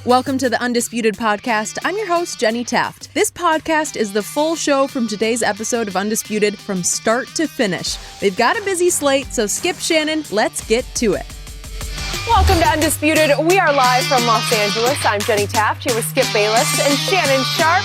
Welcome to the Undisputed podcast. I'm your host, Jenny Taft. This podcast is the full show from today's episode of Undisputed from start to finish. They've got a busy slate, so skip Shannon. Let's get to it. Welcome to Undisputed. We are live from Los Angeles. I'm Jenny Taft here with Skip Bayless and Shannon Sharp.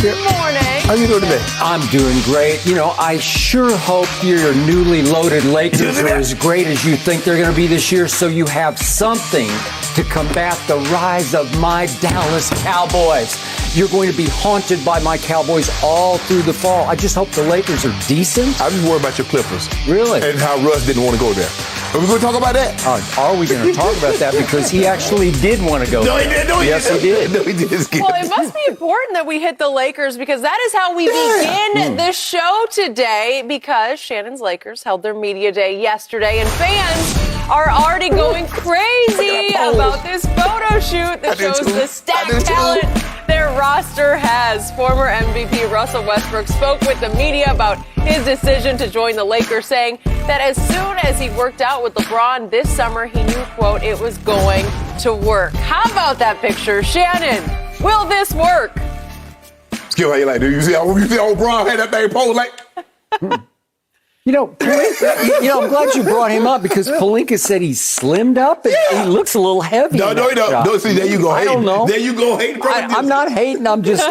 Good morning. How you doing today? I'm doing great. You know, I sure hope your newly loaded Lakers are as great as you think they're going to be this year, so you have something to combat the rise of my Dallas Cowboys. You're going to be haunted by my Cowboys all through the fall. I just hope the Lakers are decent. I'm just worried about your Clippers. Really? And how Russ didn't want to go there. Are we going to talk about that? Are we going to talk about that? Because he actually did want to go. No, he did. No, he yes, did. he did. No, he did. Well, it must be important that we hit the Lakers because that is how we begin the show today, because Shannon's Lakers held their media day yesterday and fans are already going crazy about this photo shoot that shows the stacked talent their roster has. Former MVP Russell Westbrook spoke with the media about his decision to join the Lakers, saying that as soon as he worked out with LeBron this summer, he knew, quote, it was going to work. How about that picture, Shannon? Will this work? Skip, how you like? Do you see how LeBron had that thing posed like? You know, I'm glad you brought him up because Pelinka said he's slimmed up and he looks a little heavy. No, he don't. No, see, there you go. I don't know. There you go. Hating. I'm not hating. I'm just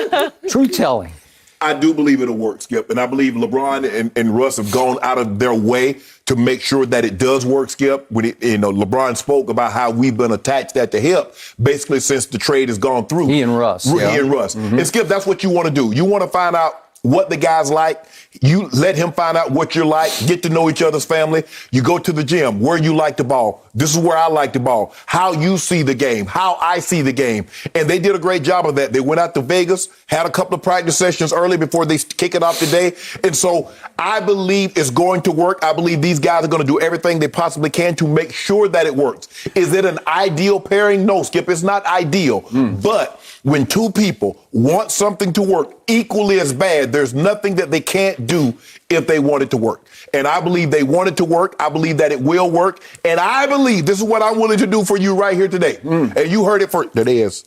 truth-telling. I do believe it'll work, Skip. And I believe LeBron and Russ have gone out of their way to make sure that it does work, Skip. When LeBron spoke about how we've been attached at the hip basically since the trade has gone through. He and Russ. Mm-hmm. And Skip, that's what you want to do. You want to find out what the guy's like. You let him find out what you're like, get to know each other's family. You go to the gym, where you like the ball. This is where I like the ball. How you see the game, how I see the game. And they did a great job of that. They went out to Vegas, had a couple of practice sessions early before they kick it off today. And so I believe it's going to work. I believe these guys are going to do everything they possibly can to make sure that it works. Is it an ideal pairing? No, Skip, it's not ideal. But when two people want something to work equally as bad, there's nothing that they can't do if they want it to work. And I believe they want it to work. I believe that it will work. And I believe this is what I'm willing to do for you right here today. And you heard it first. That is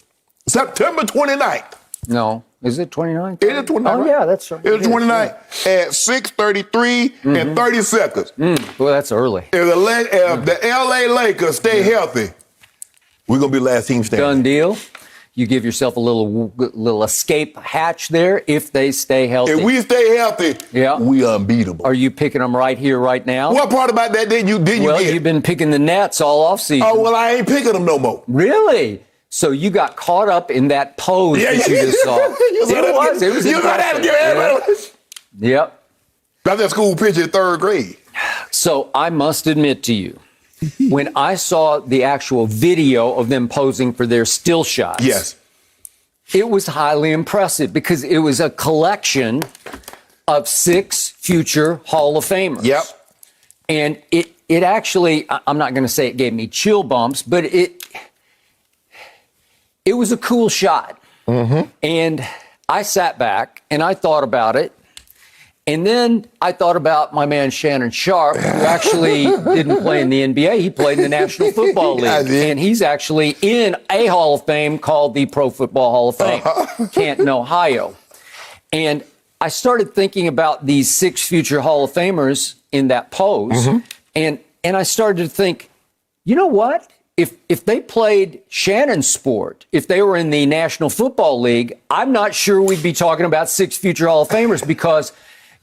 September 29th. No. Is it 29th? It is 29th. Oh, right? yeah, that's right. It's 29th at 6:33 and 30 seconds. Well, that's early. If the L.A. Lakers stay healthy, we're going to be last team standing. Done deal. You give yourself a little escape hatch there if they stay healthy. If we stay healthy, we unbeatable. Are you picking them right here, right now? What part about that did you get? Well, you've been picking the Nets all offseason. Oh, well, I ain't picking them no more. Really? So you got caught up in that pose that you just saw. It was impressive. Yep. That's that school picture in third grade. So I must admit to you, when I saw the actual video of them posing for their still shots, yes, it was highly impressive because it was a collection of 6 future Hall of Famers. Yep. And it actually, I'm not going to say it gave me chill bumps, but it was a cool shot. And I sat back and I thought about it. And then I thought about my man Shannon Sharp, who actually didn't play in the NBA. He played in the National Football League. And he's actually in a Hall of Fame called the Pro Football Hall of Fame, Canton, Ohio. And I started thinking about these 6 future Hall of Famers in that pose. And I started to think, you know what? If they played Shannon's sport, if they were in the National Football League, I'm not sure we'd be talking about 6 future Hall of Famers because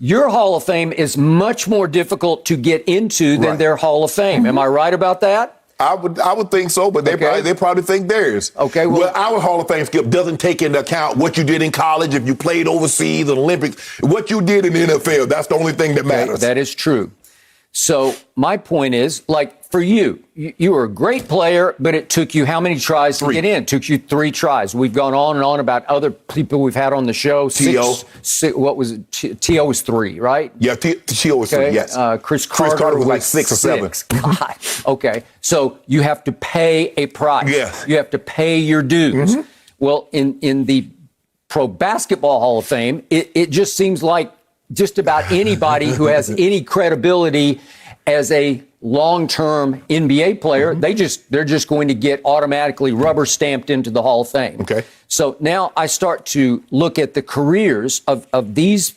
your Hall of Fame is much more difficult to get into than their Hall of Fame. Am I right about that? I would think so, but they probably think theirs. Okay. Well, our Hall of Fame, Skip, doesn't take into account what you did in college, if you played overseas, the Olympics, what you did in the NFL. That's the only thing that matters. That is true. So my point is, like, for you were a great player, but it took you how many tries to get in? It took you 3 tries. We've gone on and on about other people we've had on the show. T.O. What was it? T.O. was 3, right? Yeah, T.O. was 3, yes. Chris Carter was like 6 or 7. God. Okay. So you have to pay a price. Yes. You have to pay your dues. Well, in the Pro Basketball Hall of Fame, it just seems like just about anybody who has any credibility as a long-term NBA player, they're just going to get automatically rubber stamped into the Hall of Fame. Okay. So now I start to look at the careers of this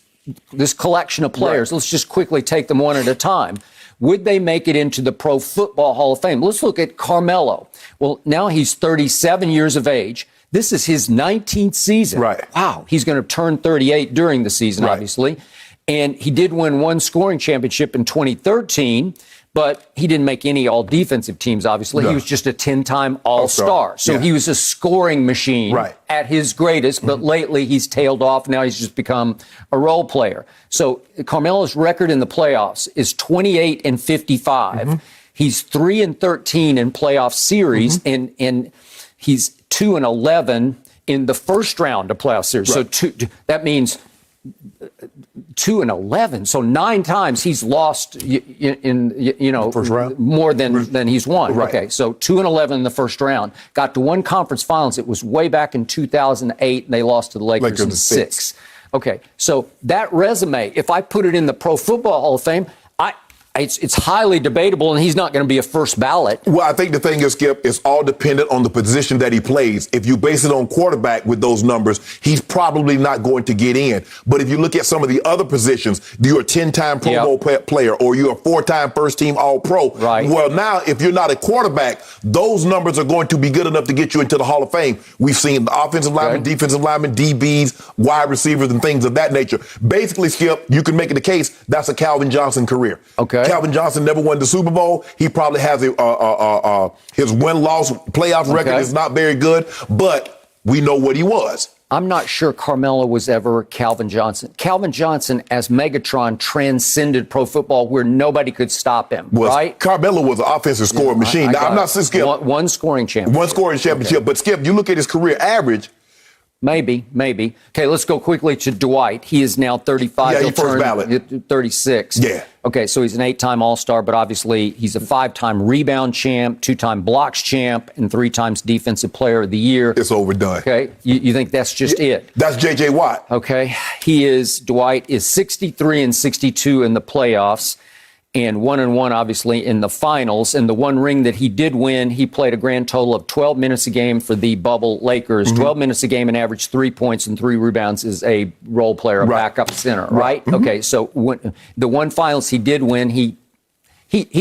collection of players. Let's just quickly take them one at a time. Would they make it into the Pro Football Hall of Fame? Let's look at Carmelo. Well, now he's 37 years of age. This is his 19th season. Right. Wow. He's going to turn 38 during the season, obviously. And he did win one scoring championship in 2013, but he didn't make any all-defensive teams, obviously. No. He was just a 10-time All-Star. So he was a scoring machine at his greatest, but lately he's tailed off. Now he's just become a role player. So Carmelo's record in the playoffs is 28-55. He's 3-13 in playoff series, and he's 2-11 in the first round of playoff series. So that means 2-11. So 9 times he's lost in first round? more than he's won. Okay, so 2-11 in the first round. Got to one conference finals. It was way back in 2008, and they lost to the Lakers in 6. Okay, so that resume, if I put it in the Pro Football Hall of Fame, it's highly debatable, and he's not going to be a first ballot. Well, I think the thing is, Skip, it's all dependent on the position that he plays. If you base it on quarterback with those numbers, he's probably not going to get in. But if you look at some of the other positions, you're a 10-time Pro Bowl player, or you're a 4-time first-team All-Pro. Right. Well, now, if you're not a quarterback, those numbers are going to be good enough to get you into the Hall of Fame. We've seen the offensive linemen, defensive linemen, DBs, wide receivers, and things of that nature. Basically, Skip, you can make it the case that's a Calvin Johnson career. Okay. Calvin Johnson never won the Super Bowl. He probably has his win-loss playoff record is not very good, but we know what he was. I'm not sure Carmelo was ever Calvin Johnson. Calvin Johnson, as Megatron, transcended pro football where nobody could stop him, right? Carmelo was an offensive scoring machine. Now, I'm not saying Skip. One scoring championship. One scoring championship. But, Skip, you look at his career average. Maybe. Okay, let's go quickly to Dwight. He is now 35. Yeah, he's first ballot. 36. Yeah. Okay, so he's an 8-time All-Star, but obviously he's a 5-time rebound champ, 2-time blocks champ, and 3 times Defensive Player of the Year. It's overdone. Okay, you think that's just it? That's J.J. Watt. Okay, Dwight is 63-62 in the playoffs, and 1-1 obviously in the finals. And the one ring that he did win, he played a grand total of 12 minutes a game for the bubble Lakers. 12 minutes a game and averaged 3 points and 3 rebounds as a role player, a backup center, right? Okay, so the one finals he did win, he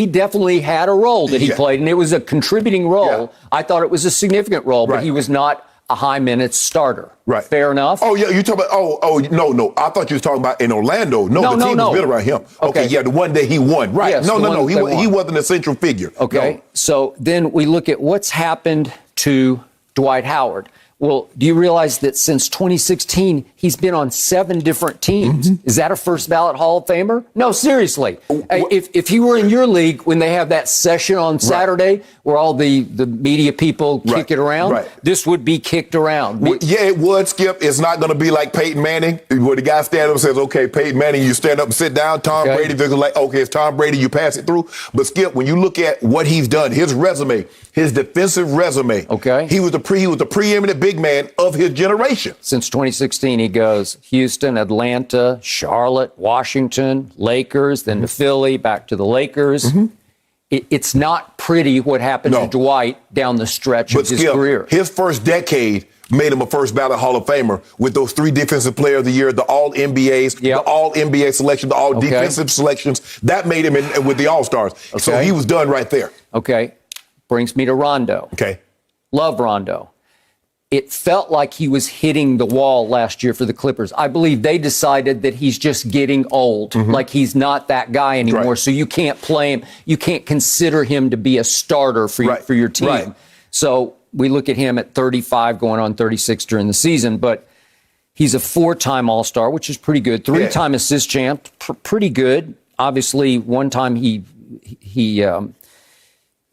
definitely had a role that he played, and it was a contributing role. I thought it was a significant role, but he was not a high minutes starter. Right. Fair enough? Oh, yeah, you talking about, no. I thought you were talking about in Orlando. No, the team was built around him. Okay, yeah, the one that he won. Right. Yes, No. He wasn't a central figure. Okay, so then we look at what's happened to Dwight Howard. Well, do you realize that since 2016, he's been on 7 different teams? Is that a first ballot Hall of Famer? No, seriously. If he were in your league when they have that session on Saturday where all the media people kick it around, this would be kicked around. Yeah, it would, Skip. It's not going to be like Peyton Manning, where the guy stands up and says, okay, Peyton Manning, you stand up and sit down. Tom Brady, they're like, okay, it's Tom Brady, you pass it through. But, Skip, when you look at what he's done, his resume, his defensive resume, he was the preeminent big man of his generation. Since 2016, he goes Houston, Atlanta, Charlotte, Washington, Lakers, then to Philly, back to the Lakers. It's not pretty what happened to Dwight down the stretch of his career. His first decade made him a first ballot Hall of Famer with those 3 Defensive Player of the Year, the All-NBAs, the All-NBA selection, the All-Defensive selections. That made him in with the All-Stars. So he was done right there. Okay. Brings me to Rondo. Okay. Love Rondo. It felt like he was hitting the wall last year for the Clippers. I believe they decided that he's just getting old, like he's not that guy anymore. So you can't play him. You can't consider him to be a starter for your team. So we look at him at 35, going on 36 during the season, but he's a 4-time All-Star, which is pretty good. 3-time assist champ, pretty good. Obviously, one time he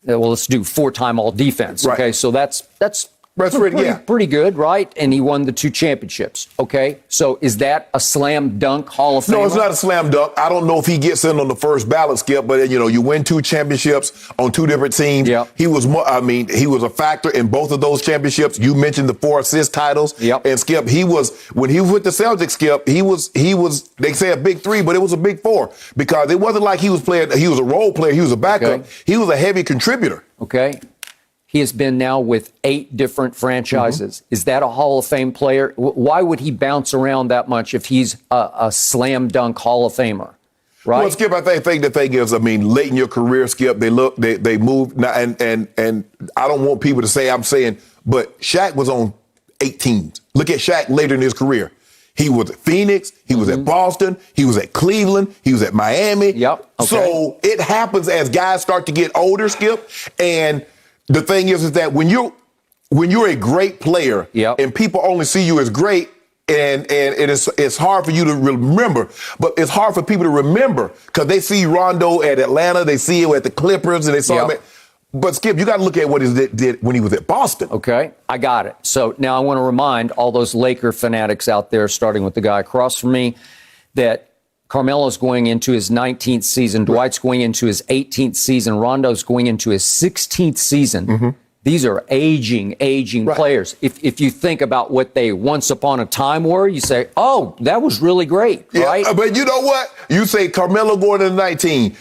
let's do 4-time All-Defense. Okay, so that's That's Pretty good, right? And he won the 2 championships. Okay, so is that a slam dunk Hall of Famer? No, it's not a slam dunk. I don't know if he gets in on the first ballot, Skip, but you win 2 championships on 2 different teams. Yep. He was he was a factor in both of those championships. You mentioned the 4 assist titles. Yep. And Skip, when he was with the Celtics, Skip, he was they say a big 3, but it was a big 4 because it wasn't like he was a role player, he was a backup. Okay. He was a heavy contributor. Okay. He has been now with 8 different franchises. Mm-hmm. Is that a Hall of Fame player? Why would he bounce around that much if he's a slam dunk Hall of Famer? Right? Well, Skip, I think the thing is, late in your career, Skip, they moved, now, and I don't want people to say I'm saying, but Shaq was on 8 teams. Look at Shaq later in his career. He was at Phoenix, he was at Boston, he was at Cleveland, he was at Miami. Yep. Okay. So it happens as guys start to get older, Skip, and the thing is that when you're a great player, yep, and people only see you as great, and it's hard for you to remember, but it's hard for people to remember because they see Rondo at Atlanta, they see him at the Clippers, and they saw him at. But Skip, you got to look at what he did when he was at Boston. Okay, I got it. So now I want to remind all those Laker fanatics out there, starting with the guy across from me, that Carmelo's going into his 19th season. Dwight's going into his 18th season. Rondo's going into his 16th season. Mm-hmm. These are aging right, players. If you think about what they once upon a time were, you say, oh, that was really great, right? But you know what? You say Carmelo going into 19,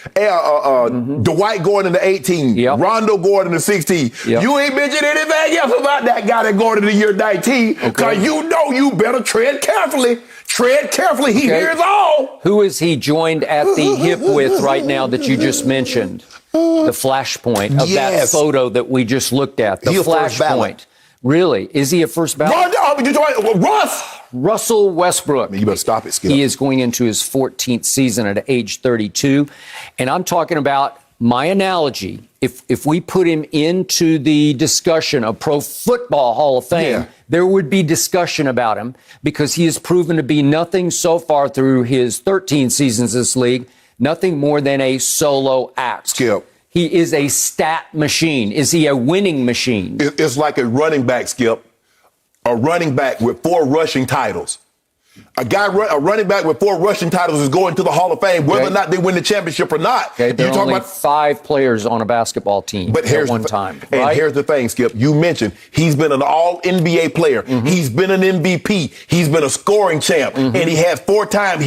Dwight going into 18, yep, Rondo going into 16. Yep. You ain't mentioned anything else about that guy that going into the year 19 because you better tread carefully. Tread carefully. He hears all. Who is he joined at the hip with right now that you just mentioned? The flashpoint of that photo that we just looked at. The flashpoint. Really? Is he a first ballot? Russell Westbrook. You better stop it, Skip. He is going into his 14th season at age 32. And I'm talking about my analogy. If we put him into the discussion of Pro Football Hall of Fame, there would be discussion about him because he has proven to be nothing so far through his 13 seasons in this league, nothing more than a solo act. Skip. He is a stat machine. Is he a winning machine? It's like a running back, Skip. A running back with 4 rushing titles. A running back with 4 rushing titles is going to the Hall of Fame, whether or not they win the championship or not. Okay, there are only 5 players on a basketball team at one time. Right? And here's the thing, Skip. You mentioned he's been an all-NBA player. Mm-hmm. He's been an MVP. He's been a scoring champ. Mm-hmm. And he had 4 times.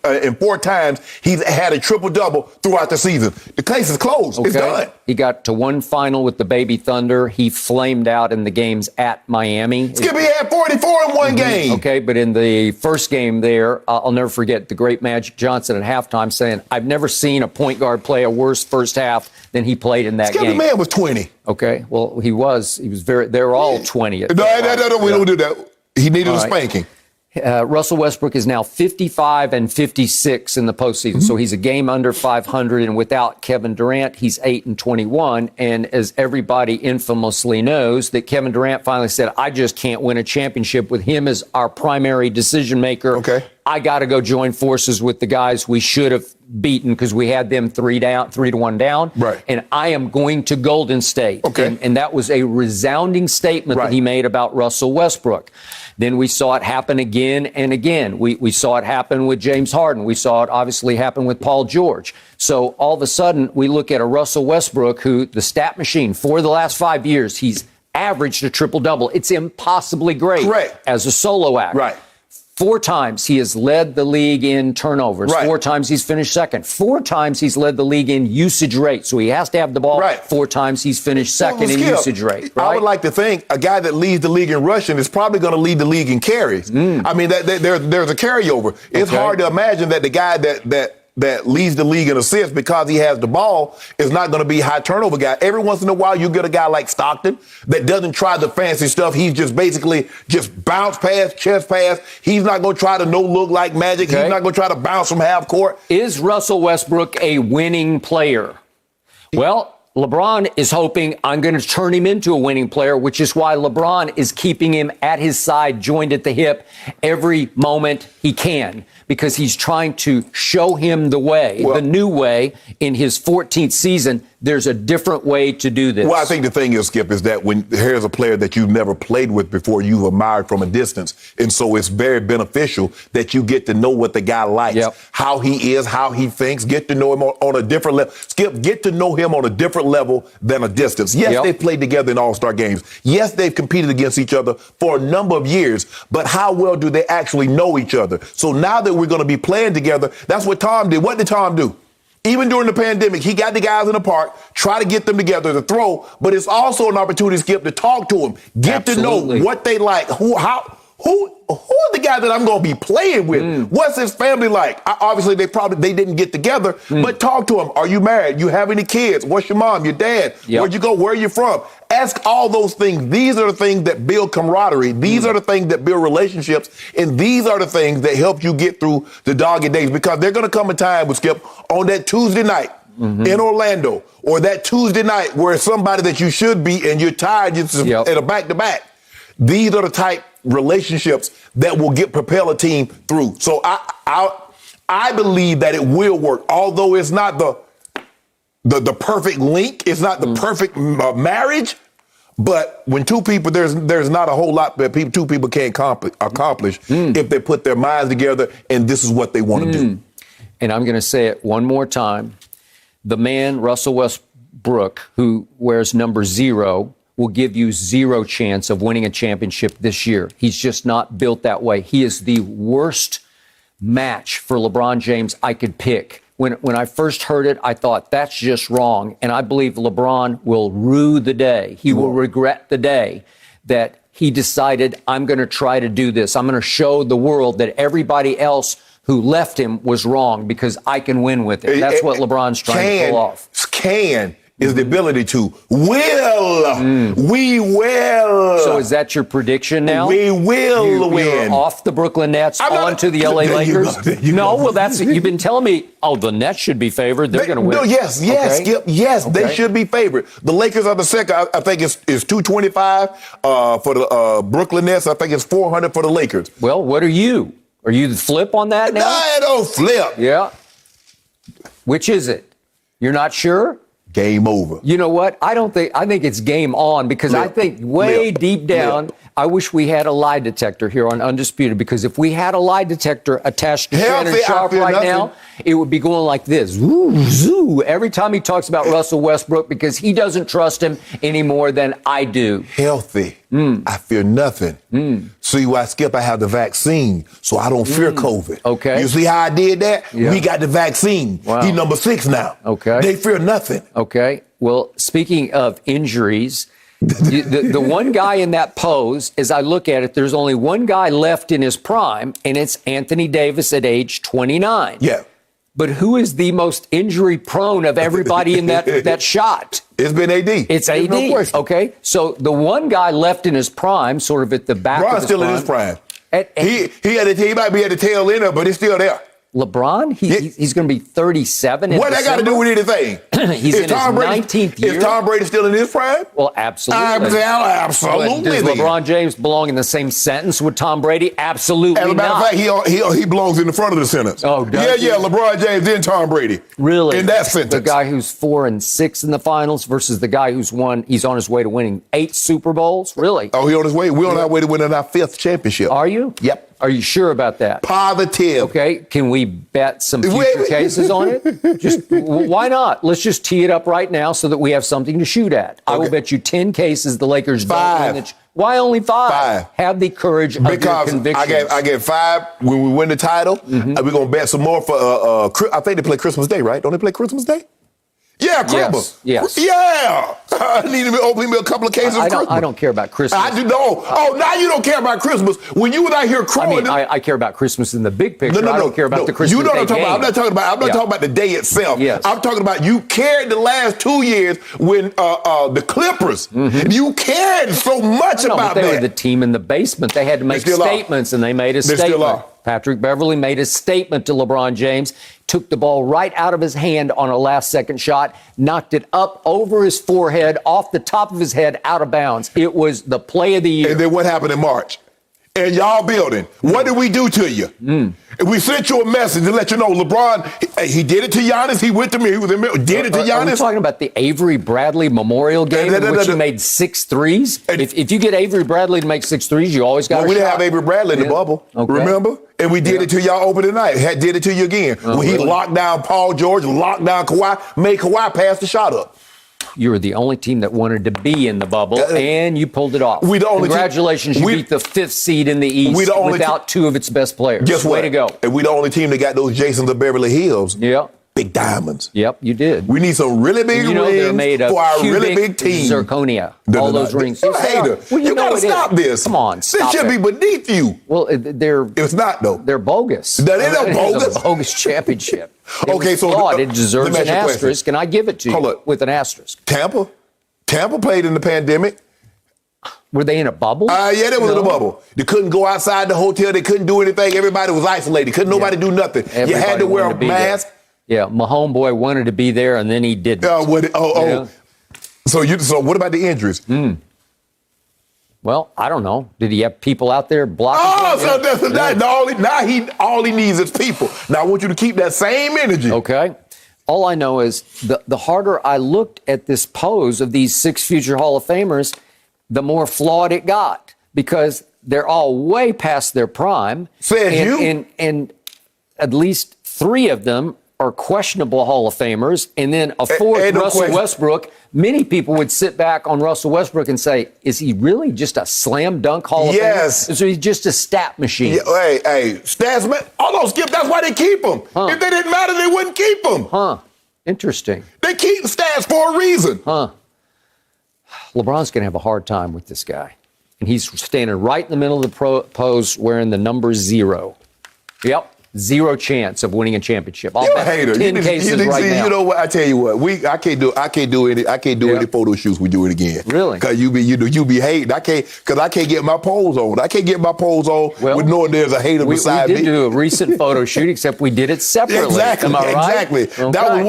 In 4 times, he's had a triple-double throughout the season. The case is closed. Okay. It's done. He got to 1 final with the Baby Thunder. He flamed out in the games at Miami. Skip, he had 44 in one game. Okay, but in the first game there, I'll never forget the great Magic Johnson at halftime saying, I've never seen a point guard play a worse first half than he played in that game. The man was 20. Okay, well, he was they're all 20. No, we don't do that. He needed a spanking. Russell Westbrook is now 55 and 56 in the postseason. Mm-hmm. So he's a game under 500. And without Kevin Durant, he's 8 and 21. And as everybody infamously knows, that Kevin Durant finally said, I just can't win a championship with him as our primary decision maker. Okay. I got to go join forces with the guys we should have beaten because we had them 3-1 down. Right. And I am going to Golden State. Okay. And that was a resounding statement that he made about Russell Westbrook. Then we saw it happen again and again. We saw it happen with James Harden. We saw it obviously happen with Paul George. So all of a sudden, we look at a Russell Westbrook who, the stat machine, for the last 5 years, he's averaged a triple-double. It's impossibly great as a solo act. Right. 4 times he has led the league in turnovers. Right. 4 times he's finished second. 4 times he's led the league in usage rate. So he has to have the ball. Right. 4 times he's finished second in usage rate. Right? I would like to think a guy that leads the league in rushing is probably going to lead the league in carries. I mean, there's a carryover. It's hard to imagine that the guy that leads the league in assists because he has the ball is not going to be a high turnover guy. Every once in a while, you get a guy like Stockton that doesn't try the fancy stuff. He's just basically just bounce pass, chest pass. He's not going to try to no look like Magic. Okay. He's not going to try to bounce from half court. Is Russell Westbrook a winning player? Well, LeBron is hoping I'm going to turn him into a winning player, which is why LeBron is keeping him at his side, joined at the hip, every moment he can, because he's trying to show him the way, the new way in his 14th season there's a different way to do this. Well, I think the thing is, Skip, is that when here's a player that you've never played with before, you've admired from a distance. And so it's very beneficial that you get to know what the guy likes, how he is, how he thinks, get to know him on a different level. Skip, get to know him on a different level than a distance. Yes, they've played together in all-star games. Yes, they've competed against each other for a number of years, but how well do they actually know each other? So now that we're going to be playing together, that's what Tom did. What did Tom do? Even during the pandemic, he got the guys in the park, try to get them together to throw, but it's also an opportunity, Skip, to talk to them, get to know what they like, who are the guys that I'm going to be playing with? What's his family like? Obviously, they didn't get together, but talk to them. Are you married? You have any kids? What's your mom, your dad? Where'd you go? Where are you from? Ask all those things. These are the things that build camaraderie. These are the things that build relationships. And these are the things that help you get through the dogged days, because they're going to come a time with Skip on that Tuesday night in Orlando, or that Tuesday night where somebody that you should be and you're tired at a back-to-back. These are the type relationships that will propel a team through. So I believe that it will work, although it's not the perfect link, it's not the perfect marriage. But when two people, there's not a whole lot that two people can't accomplish if they put their minds together and this is what they want to do. And I'm going to say it one more time. The man, Russell Westbrook, who wears number 0, will give you 0 chance of winning a championship this year. He's just not built that way. He is the worst match for LeBron James I could pick. When I first heard it, I thought, that's just wrong. And I believe LeBron will rue the day. He will regret the day that he decided, I'm going to try to do this. I'm going to show the world that everybody else who left him was wrong because I can win with it. That's what LeBron's trying to pull off. Is the ability to we will. So is that your prediction now? We will win. You're off the Brooklyn Nets onto the LA Lakers? Well, you've been telling me, the Nets should be favored. They're going to win. No, yes, Skip. Yes, they should be favored. The Lakers are the second. I think it's 225 for the Brooklyn Nets. I think it's 400 for the Lakers. Well, what are you? Are you the flip on that now? I don't flip. Yeah. Which is it? You're not sure? Game over. You know what? I think it's game on, because I think way deep down, I wish we had a lie detector here on Undisputed, because if we had a lie detector attached to Shannon Sharp right now, it would be going like this. Zoo, zoo, every time he talks about Russell Westbrook, because he doesn't trust him any more than I do. Healthy. I fear nothing. See why, Skip, I have the vaccine, so I don't fear COVID. Okay. You see how I did that? Yeah. We got the vaccine. Wow. He's number 6 now. Okay. They fear nothing. Okay. Well, speaking of injuries, the one guy in that pose, as I look at it, there's only one guy left in his prime, and it's Anthony Davis at age 29. Yeah. But who is the most injury prone of everybody in that shot? It's been AD. It's AD. No, okay. So the one guy left in his prime, sort of at the back of his still prime. In his prime. He might be at the tail end, but he's still there. LeBron, he's going to be 37. What that got to do with anything? He's in his 19th year. Is Tom Brady still in his prime? Well, absolutely. Absolutely. Does LeBron James belong in the same sentence with Tom Brady? Absolutely As a matter of fact, he belongs in the front of the sentence. Oh, does he? LeBron James and Tom Brady. Really? In that sentence. The guy who's 4-6 in the finals versus the guy who's he's on his way to winning 8 Super Bowls? Really? Oh, he on his way? We're on our way to winning our 5th championship. Are you? Yep. Are you sure about that? Positive. Okay. Can we bet some future cases on it? Why not? Let's just tee it up right now so that we have something to shoot at. Okay. I will bet you 10 cases the Lakers don't win. Why only 5? Have the courage of your convictions. I get 5 when we win the title. And we're going to bet some more for, I think they play Christmas Day, right? Don't they play Christmas Day? Yeah, Christmas. Yes. Yeah. I need to open me a couple of cases of Christmas. I don't care about Christmas. I do know. Now you don't care about Christmas. When you and I hear crowing. I care about Christmas in the big picture. I don't care about the Christmas you know Day what I'm talking about. I'm not talking about the day itself. Yes. I'm talking about you cared the last 2 years when the Clippers, you cared so much about they that. Were the team in the basement. They had to make statements, and they made a statement. Still are. Patrick Beverley made a statement to LeBron James, took the ball right out of his hand on a last-second shot, knocked it up over his forehead, off the top of his head, out of bounds. It was the play of the year. And then what happened in March? in y'all building. What did we do to you? We sent you a message to let you know LeBron, he did it to Giannis. He went to me. He was in did it to Giannis. Are we talking about the Avery Bradley Memorial game in which he made 6 threes? If you get Avery Bradley to make 6 threes, you always got a shot. We didn't have Avery Bradley in the bubble. Okay. Remember? And we did it to y'all opening night. Did it to you again. When he locked down Paul George, locked down Kawhi, made Kawhi pass the shot up. You were the only team that wanted to be in the bubble, and you pulled it off. Congratulations, you beat the 5th seed in the East without 2 of its best players. Guess what? Way to go. And we the only team that got those Jasons of Beverly Hills. Yeah. Big diamonds. Yep, you did. We need some really big rings they're made of for our really big team. Zirconia. All those rings. You're a hater. Well, you got to stop this. Come on, stop This should be beneath you. Well, it's not, though. They're bogus. That is a bogus. It's a bogus championship. It deserves an asterisk, and I give it to you with an asterisk. Tampa played in the pandemic. Were they in a bubble? Yeah, they was in a bubble. They couldn't go outside the hotel. They couldn't do anything. Everybody was isolated. Couldn't nobody do nothing. You had to wear a mask. Yeah, my homeboy wanted to be there, and then he didn't. So what about the injuries? Well, I don't know. Did he have people out there blocking? All he needs is people. Now I want you to keep that same energy. Okay. All I know is the harder I looked at this pose of these 6 future Hall of Famers, the more flawed it got, because they're all way past their prime. And at least 3 of them are questionable Hall of Famers, and then a 4th, Russell Westbrook. Many people would sit back on Russell Westbrook and say, is he really just a slam dunk Hall of Famer? Yes. So he's just a stat machine. Yeah, stats, man. All those skip, that's why they keep him. If they didn't matter, they wouldn't keep him. Interesting. They keep stats for a reason. LeBron's going to have a hard time with this guy. And he's standing right in the middle of the pose wearing the number 0. Yep. 0 chance of winning a championship. I'll bet 10 cases right now. You know what? I tell you what. I can't do any photo shoots. We do it again. Really? Because you be hating. I can't get my pose on. I can't get my pose on with knowing there's a hater beside me. We did do a recent photo shoot, except we did it separately. Exactly. Am I right? Exactly. Okay. That was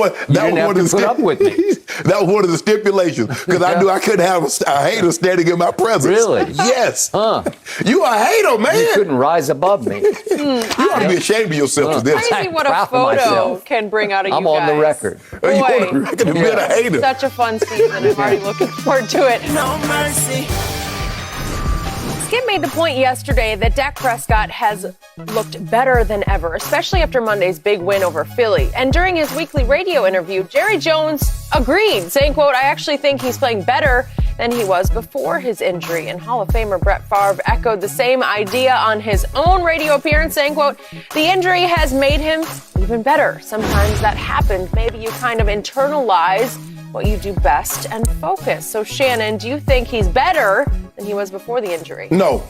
one of the put up with me. That was one of the stipulations because I knew I couldn't have a hater standing in my presence. Really? Yes. You a hater, man. You couldn't rise above me. You ought to be ashamed of yourself for this. Crazy what a photo can bring out of you guys. I'm on the record. Boy, you're on the record of being a hater. Such a fun season. I'm already looking forward to it. No mercy. Skip made the point yesterday that Dak Prescott has looked better than ever, especially after Monday's big win over Philly. And during his weekly radio interview, Jerry Jones agreed, saying, quote, I actually think he's playing better than he was before his injury. And Hall of Famer Brett Favre echoed the same idea on his own radio appearance, saying, quote, the injury has made him even better. Sometimes that happens. Maybe you kind of internalize what you do best and focus. So, Shannon, do you think he's better than he was before the injury? No.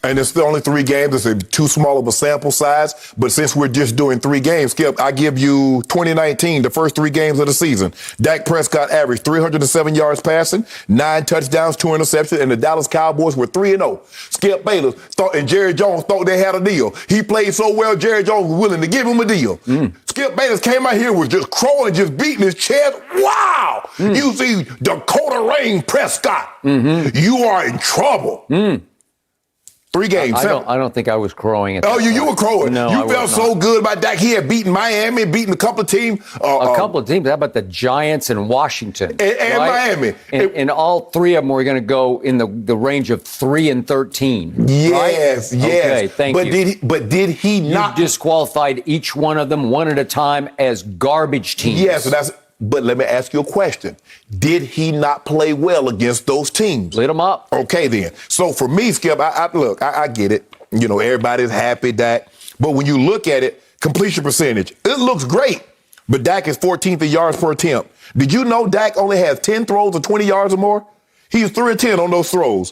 And it's still only 3 games. It's too small of a sample size. But since we're just doing 3 games, Skip, I give you 2019, the first 3 games of the season. Dak Prescott averaged 307 yards passing, 9 touchdowns, 2 interceptions, and the Dallas Cowboys were 3-0. Skip Bayless and Jerry Jones thought they had a deal. He played so well, Jerry Jones was willing to give him a deal. Skip Bayless came out here, was just crowing, just beating his chest. Wow! You see Dakota Rain Prescott. You are in trouble. 3 games. I don't think I was crowing at that point. You were crowing. No, you felt so good about Dak. He had beaten Miami, beaten a couple of teams. A couple of teams. How about the Giants and Washington? And Miami. And all 3 of them were going to go in the range of 3-13. Yes, right? yes. Okay, thank you. But did he not? You disqualified each one of them one at a time as garbage teams. Yes, but let me ask you a question. Did he not play well against those teams? Lit them up. Okay, then. So for me, Skip, I get it. You know, everybody's happy, Dak. But when you look at it, completion percentage, it looks great. But Dak is 14th in yards per attempt. Did you know Dak only has 10 throws of 20 yards or more? He's 3 of 10 on those throws.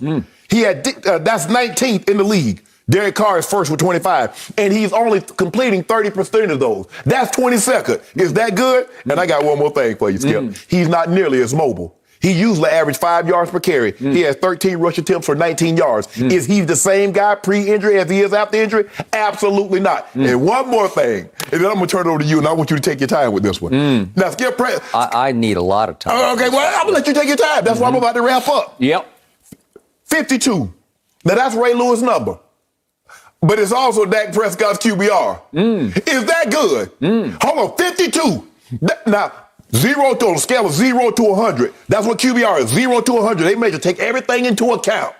He had that's 19th in the league. Derek Carr is first with 25, and he's only completing 30% of those. That's 22nd. Is that good? And I got one more thing for you, Skip. He's not nearly as mobile. He usually averaged 5 yards per carry. He has 13 rush attempts for 19 yards. Is he the same guy pre-injury as he is after injury? Absolutely not. And one more thing, and then I'm going to turn it over to you, and I want you to take your time with this one. Now, Skip, I need a lot of time. Okay, well, I'm going to let you take your time. That's why I'm about to wrap up. Yep. 52. Now, that's Ray Lewis' number. but it's also Dak Prescott's QBR. Is that good? Hold on, 52. Now, 0 to on a scale of 0 to 100. That's what QBR is, 0 to 100. They measure, take everything into account.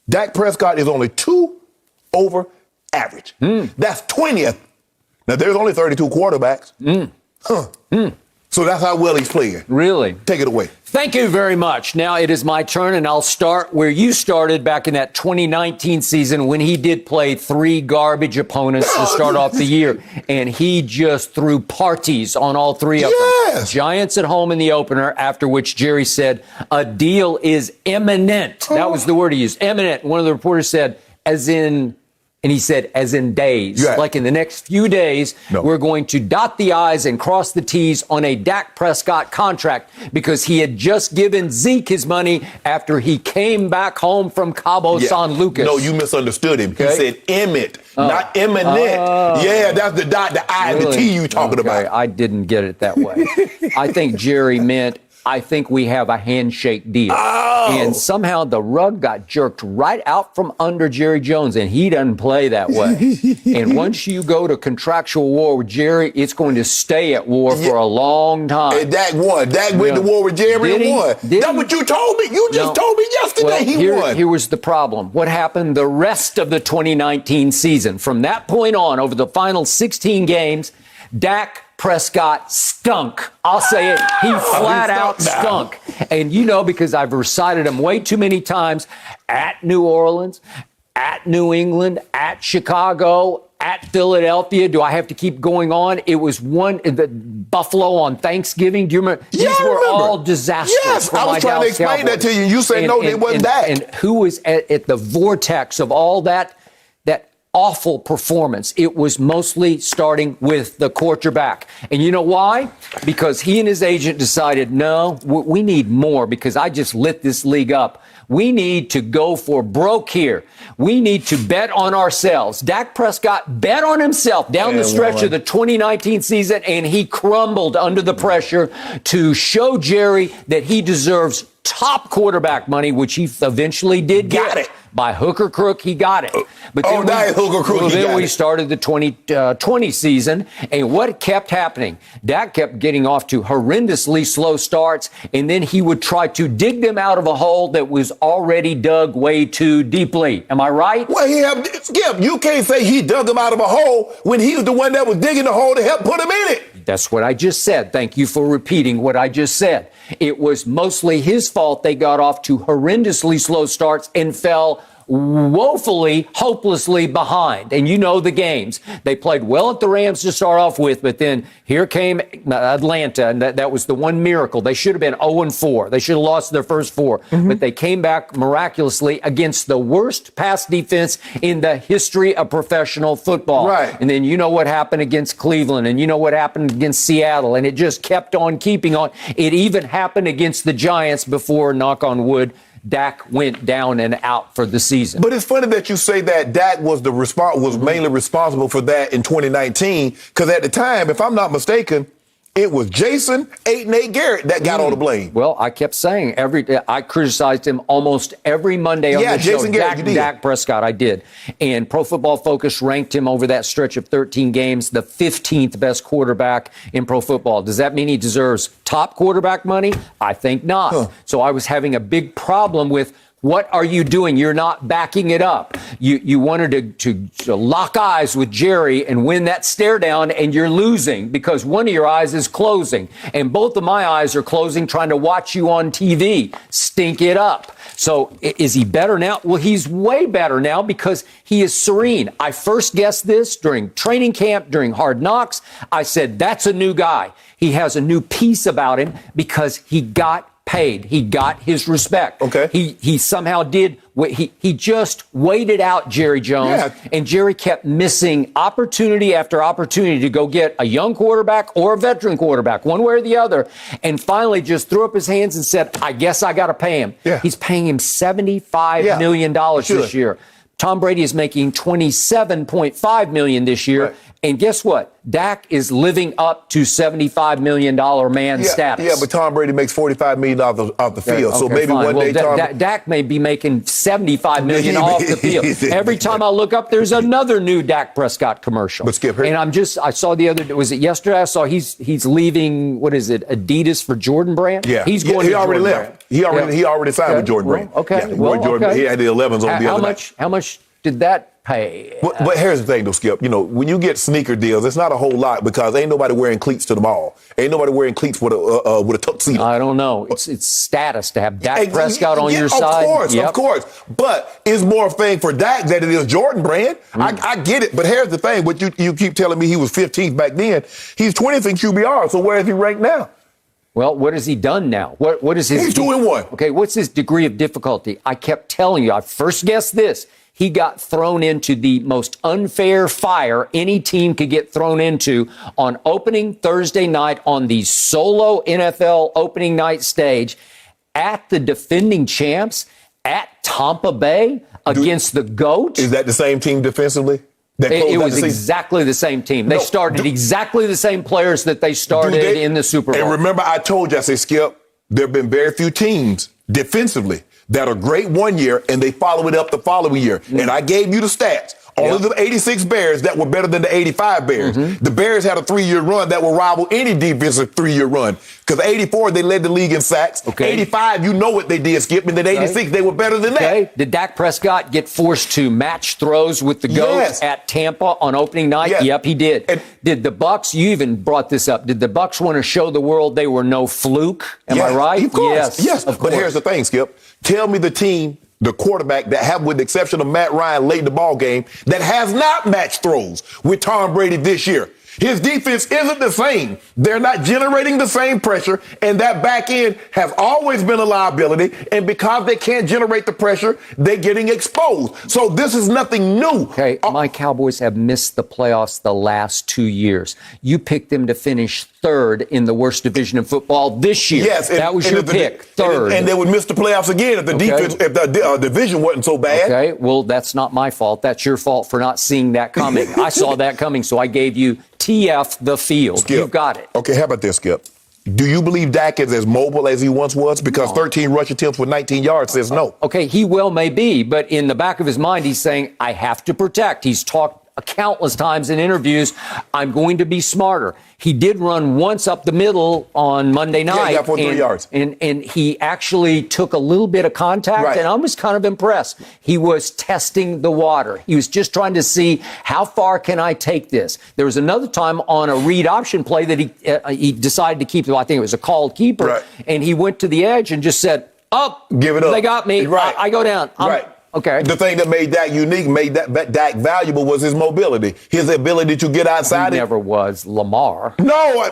Dak Prescott is only 2 over average. That's 20th. Now, there's only 32 quarterbacks. So that's how well he's playing. Really? Take it away. Thank you very much. Now it is my turn, and I'll start where you started back in that 2019 season when he did play 3 garbage opponents to start off the year, and he just threw parties on all 3 of them. Giants at home in the opener, after which Jerry said, a deal is imminent. That was the word he used, imminent. One of the reporters said, as in... And he said, as in days, like in the next few days, we're going to dot the I's and cross the T's on a Dak Prescott contract because he had just given Zeke his money after he came back home from Cabo San Lucas. No, you misunderstood him. He said imminent, not imminent. Yeah, that's the dot, the I, and the T you talking about. I didn't get it that way. I think Jerry meant, I think we have a handshake deal. And somehow the rug got jerked right out from under Jerry Jones, and he doesn't play that way. And once you go to contractual war with Jerry, it's going to stay at war for a long time. And Dak won. Dak went to war with Jerry and won. That's what you told me. You just told me yesterday he won. Here was the problem. What happened the rest of the 2019 season? From that point on, over the final 16 games, Dak Prescott stunk. I'll say it. He flat out stunk. And you know, because I've recited him way too many times at New Orleans, at New England, at Chicago, at Philadelphia. Do I have to keep going on? It was the Buffalo on Thanksgiving. Do you remember? These were all disasters. Yes, I was trying to explain that to you. You said no, it wasn't that. And who was at the vortex of all that awful performance? It was mostly starting with the quarterback. And you know why? Because he and his agent decided, no, we need more because I just lit this league up. We need to go for broke here. We need to bet on ourselves. Dak Prescott bet on himself down the stretch of the 2019 season, and he crumbled under the pressure to show Jerry that he deserves top quarterback money, which he eventually did get. Got it. By hook or crook, he got it. But then we started the 2020 season, and what kept happening? Dak kept getting off to horrendously slow starts, and then he would try to dig them out of a hole that was already dug way too deeply. Am I right? Well, Skip, you can't say he dug him out of a hole when he was the one that was digging the hole to help put him in it. That's what I just said. Thank you for repeating what I just said. It was mostly his fault they got off to horrendously slow starts and fell woefully, hopelessly behind. And you know the games. They played well at the Rams to start off with, but then here came Atlanta, and that was the one miracle. They should have been 0-4. They should have lost their first 4. But they came back miraculously against the worst pass defense in the history of professional football. Right. And then you know what happened against Cleveland, and you know what happened against Seattle, and it just kept on keeping on. It even happened against the Giants before, knock on wood, Dak went down and out for the season. But it's funny that you say that Dak was mainly responsible for that in 2019, because at the time, if I'm not mistaken, it was Jason, 8 and 8 Garrett that got all the blame. Well, I kept saying I criticized him almost every Monday on the show. Jason Garrett, you did. Dak Prescott, I did. And Pro Football Focus ranked him over that stretch of 13 games the 15th best quarterback in pro football. Does that mean he deserves top quarterback money? I think not. So I was having a big problem with, what are you doing? You're not backing it up. You wanted to lock eyes with Jerry and win that stare down, and you're losing because one of your eyes is closing. And both of my eyes are closing trying to watch you on TV. Stink it up. So is he better now? Well, he's way better now because he is serene. I first guessed this during training camp, during Hard Knocks. I said, that's a new guy. He has a new piece about him because he got paid. He got his respect. Okay. He somehow did what he just waited out Jerry Jones, and Jerry kept missing opportunity after opportunity to go get a young quarterback or a veteran quarterback, one way or the other, and finally just threw up his hands and said, I guess I got to pay him. Yeah. He's paying him $75 million this year. Tom Brady is making $27.5 million this year. And guess what? Dak is living up to $75 million man status. Yeah, but Tom Brady makes $45 million off the field. So maybe fine. one day Dak may be making $75 million off the field. Every time I look up, there's another new Dak Prescott commercial. But Skip, and I saw was it yesterday? I saw he's leaving, what is it, Adidas for Jordan Brand? Yeah. He's going he to already Jordan left. Brand. He already signed with Jordan Brand. Okay. Yeah, he had the 11s on the other night. How much did that pay? But here's the thing, though, Skip. When you get sneaker deals, it's not a whole lot because ain't nobody wearing cleats to the mall. Ain't nobody wearing cleats with a tuxedo. I don't know. It's status to have Dak Prescott on your side. Of course. But it's more a thing for Dak than it is Jordan Brand. I get it. But here's the thing. What you keep telling me he was 15th back then. He's 20th in QBR. So where is he ranked now? Well, what has he done now? What is his? He's 2-1. Okay, what's his degree of difficulty? I kept telling you. I first guessed this. He got thrown into the most unfair fire any team could get thrown into on opening Thursday night on the solo NFL opening night stage at the defending champs at Tampa Bay against the GOAT. Is that the same team defensively? It was exactly the same team. They started exactly the same players that they started in the Super Bowl. And remember, I told you, I said, Skip, there have been very few teams defensively that are great one year and they follow it up the following year. And I gave you the stats. Only the 86 Bears that were better than the 85 Bears. The Bears had a 3-year run that will rival any defensive 3-year run. Because 84, they led the league in sacks. 85, you know what they did, Skip. And then 86, they were better than that. Did Dak Prescott get forced to match throws with the GOAT at Tampa on opening night? Yes. Yep, he did. And did the Bucs, you even brought this up, did the Bucs want to show the world they were no fluke? Am I right? Of course. Yes. But here's the thing, Skip. Tell me the team, the quarterback that have, with the exception of Matt Ryan late in the ball game, that has not matched throws with Tom Brady this year. His defense isn't the same. They're not generating the same pressure, and that back end has always been a liability. And because they can't generate the pressure, they're getting exposed. So this is nothing new. Okay, my Cowboys have missed the playoffs the last 2 years. You picked them to finish third in the worst division of football this year. Yes, that was your pick, third. And they would miss the playoffs again if the defense, if the division wasn't so bad. Okay, well, that's not my fault. That's your fault for not seeing that coming. I saw that coming, so I gave you TF the field. Skip. You've got it. Okay, how about this, Skip? Do you believe Dak is as mobile as he once was? Because 13 rush attempts with 19 yards says no. Okay, he well may be, but in the back of his mind, he's saying, I have to protect. He's talked countless times in interviews, I'm going to be smarter. He did run once up the middle on Monday night. Yeah, he got 43 yards. And he actually took a little bit of contact, and I was kind of impressed. He was testing the water. He was just trying to see, how far can I take this? There was another time on a read option play that he decided to keep, I think it was a called keeper, and he went to the edge and just said, give it up. They got me. I go down. Okay. The thing that made Dak unique, made Dak valuable, was his mobility, his ability to get outside. He never was Lamar. No.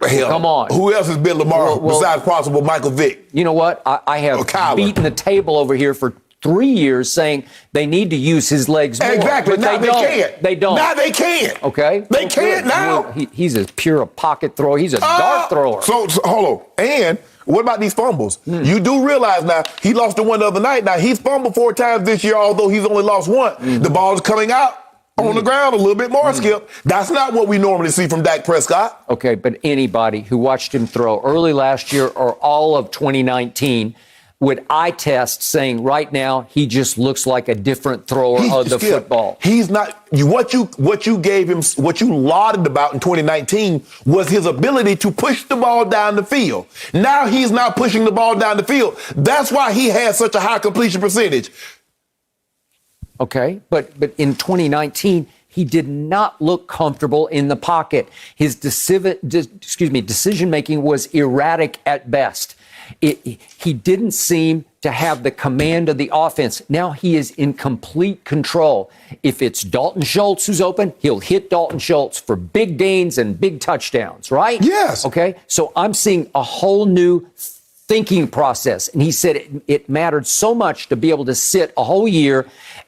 Hell, come on. Who else has been Lamar besides possible Michael Vick? You know what? I have beaten the table over here for 3 years saying they need to use his legs more. Exactly. But now they can't. They don't. Now they can't. Okay. They can't now. He's as pure a pocket thrower. He's a dart thrower. So hold on. And what about these fumbles? You do realize now, he lost the one the other night. Now, he's fumbled 4 times this year, although he's only lost one. The ball is coming out on the ground a little bit more, Skip. That's not what we normally see from Dak Prescott. Okay, but anybody who watched him throw early last year or all of 2019 would eye test saying right now he just looks like a different thrower of the football. He's not. What you gave him, what you lauded about in 2019 was his ability to push the ball down the field. Now he's not pushing the ball down the field. That's why he has such a high completion percentage. Okay, but in 2019 he did not look comfortable in the pocket. His decision making was erratic at best. He didn't seem to have the command of the offense. Now he is in complete control. If it's Dalton Schultz who's open, he'll hit Dalton Schultz for big gains and big touchdowns, right? Yes. Okay, so I'm seeing a whole new thinking process. And he said it mattered so much to be able to sit a whole year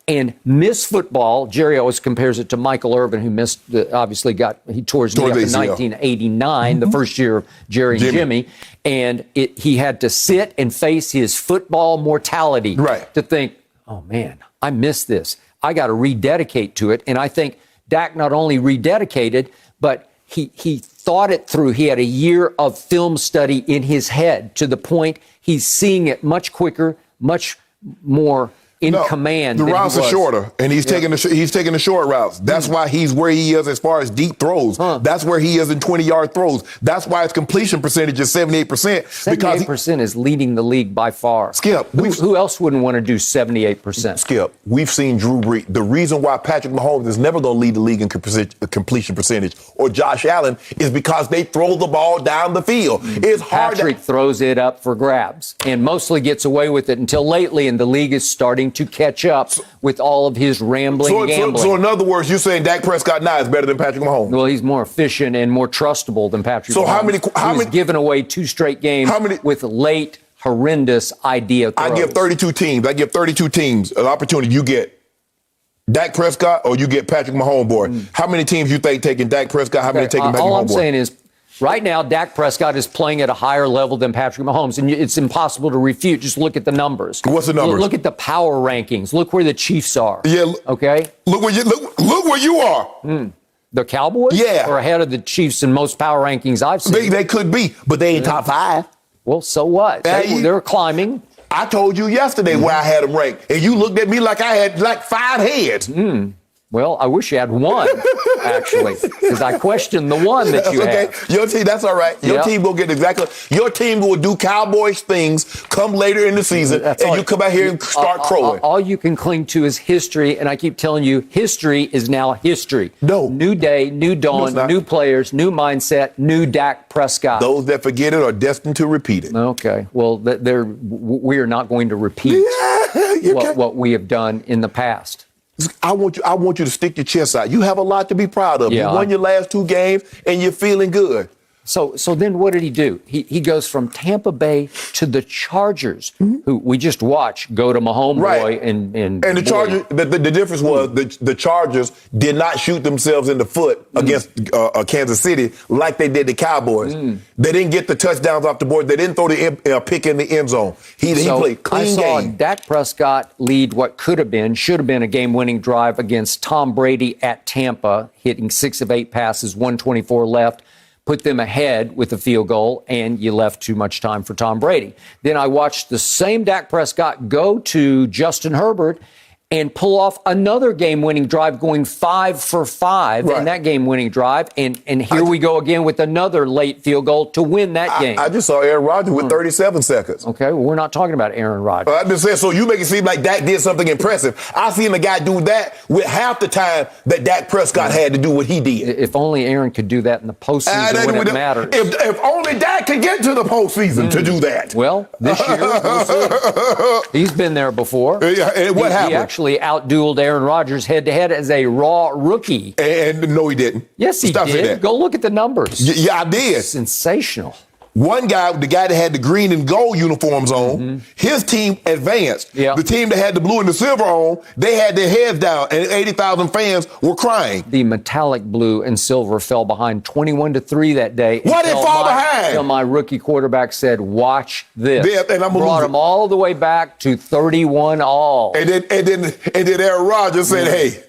and miss football. Jerry always compares it to Michael Irvin, who missed, he tore his knee up in 1989, the first year of Jerry and Jimmy. And he had to sit and face his football mortality to think, oh man, I missed this. I got to rededicate to it. And I think Dak not only rededicated, but he thought it through. He had a year of film study in his head to the point he's seeing it much quicker, much more in command. The routes are shorter, and he's taking the short routes. That's why he's where he is as far as deep throws. That's where he is in 20-yard throws. That's why his completion percentage is 78%. 78% is leading the league by far. Skip, who else wouldn't want to do 78%? Skip, we've seen Drew Brees. The reason why Patrick Mahomes is never going to lead the league in completion percentage, or Josh Allen, is because they throw the ball down the field. It's hard. Patrick throws it up for grabs and mostly gets away with it until lately, and the league is starting to catch up with all of his rambling gambling. So in other words, you're saying Dak Prescott now is better than Patrick Mahomes? Well, he's more efficient and more trustable than Patrick Mahomes. How many given away 2 straight games with late, horrendous idea throws. I give 32 teams an opportunity. You get Dak Prescott or you get Patrick Mahomes, boy. How many teams you think taking Dak Prescott? How many taking Patrick Mahomes? All I'm saying is, right now, Dak Prescott is playing at a higher level than Patrick Mahomes, and it's impossible to refute. Just look at the numbers. What's the numbers? Look at the power rankings. Look where the Chiefs are. Yeah. Okay. Look where you are. The Cowboys? Yeah. Are ahead of the Chiefs in most power rankings I've seen. They could be, but they ain't top 5. Well, so what? They're climbing. I told you yesterday where I had them ranked, and you looked at me like I had like 5 heads. Well, I wish you had 1, actually, because I questioned the 1 that you had. Your team, that's all right. Your team will get your team will do Cowboys things come later in the season, you come out here and start crowing. All you can cling to is history, and I keep telling you, history is now history. No. New day, new dawn, new players, new mindset, new Dak Prescott. Those that forget it are destined to repeat it. Okay. Well, we are not going to repeat what we have done in the past. I want you to stick your chest out. You have a lot to be proud of. Yeah, you won your last 2 games, and you're feeling good. So then what did he do? He goes from Tampa Bay to the Chargers, who we just watched go to Mahomes boy. And the Chargers, the difference was the Chargers did not shoot themselves in the foot against Kansas City like they did the Cowboys. They didn't get the touchdowns off the board. They didn't throw the pick in the end zone. He played clean game. I saw Dak Prescott lead what should have been a game-winning drive against Tom Brady at Tampa, hitting 6 of 8 passes, 124 left. Put them ahead with a field goal, and you left too much time for Tom Brady. Then I watched the same Dak Prescott go to Justin Herbert and pull off another game-winning drive, going 5 for 5 in that game-winning drive. And here we go again with another late field goal to win that game. I just saw Aaron Rodgers with 37 seconds. Okay, well, we're not talking about Aaron Rodgers. I just said, so you make it seem like Dak did something impressive. I seen a guy do that with half the time that Dak Prescott had to do what he did. If only Aaron could do that in the postseason when it matters. If only Dak could get to the postseason to do that. Well, this year, we'll see. He's been there before. And what happened? He actually outdueled Aaron Rodgers head-to-head as a raw rookie. And no, he didn't. Yes, he did. Go look at the numbers. Yeah, I did. Sensational. One guy, the guy that had the green and gold uniforms on, his team advanced. Yeah. The team that had the blue and the silver on, they had their heads down, and 80,000 fans were crying. The metallic blue and silver fell behind 21-3 that day. Why did it fall behind? Until my rookie quarterback said, "Watch this." Yeah, and I'm brought him all the way back to 31-all. And then Aaron Rodgers said, "Hey,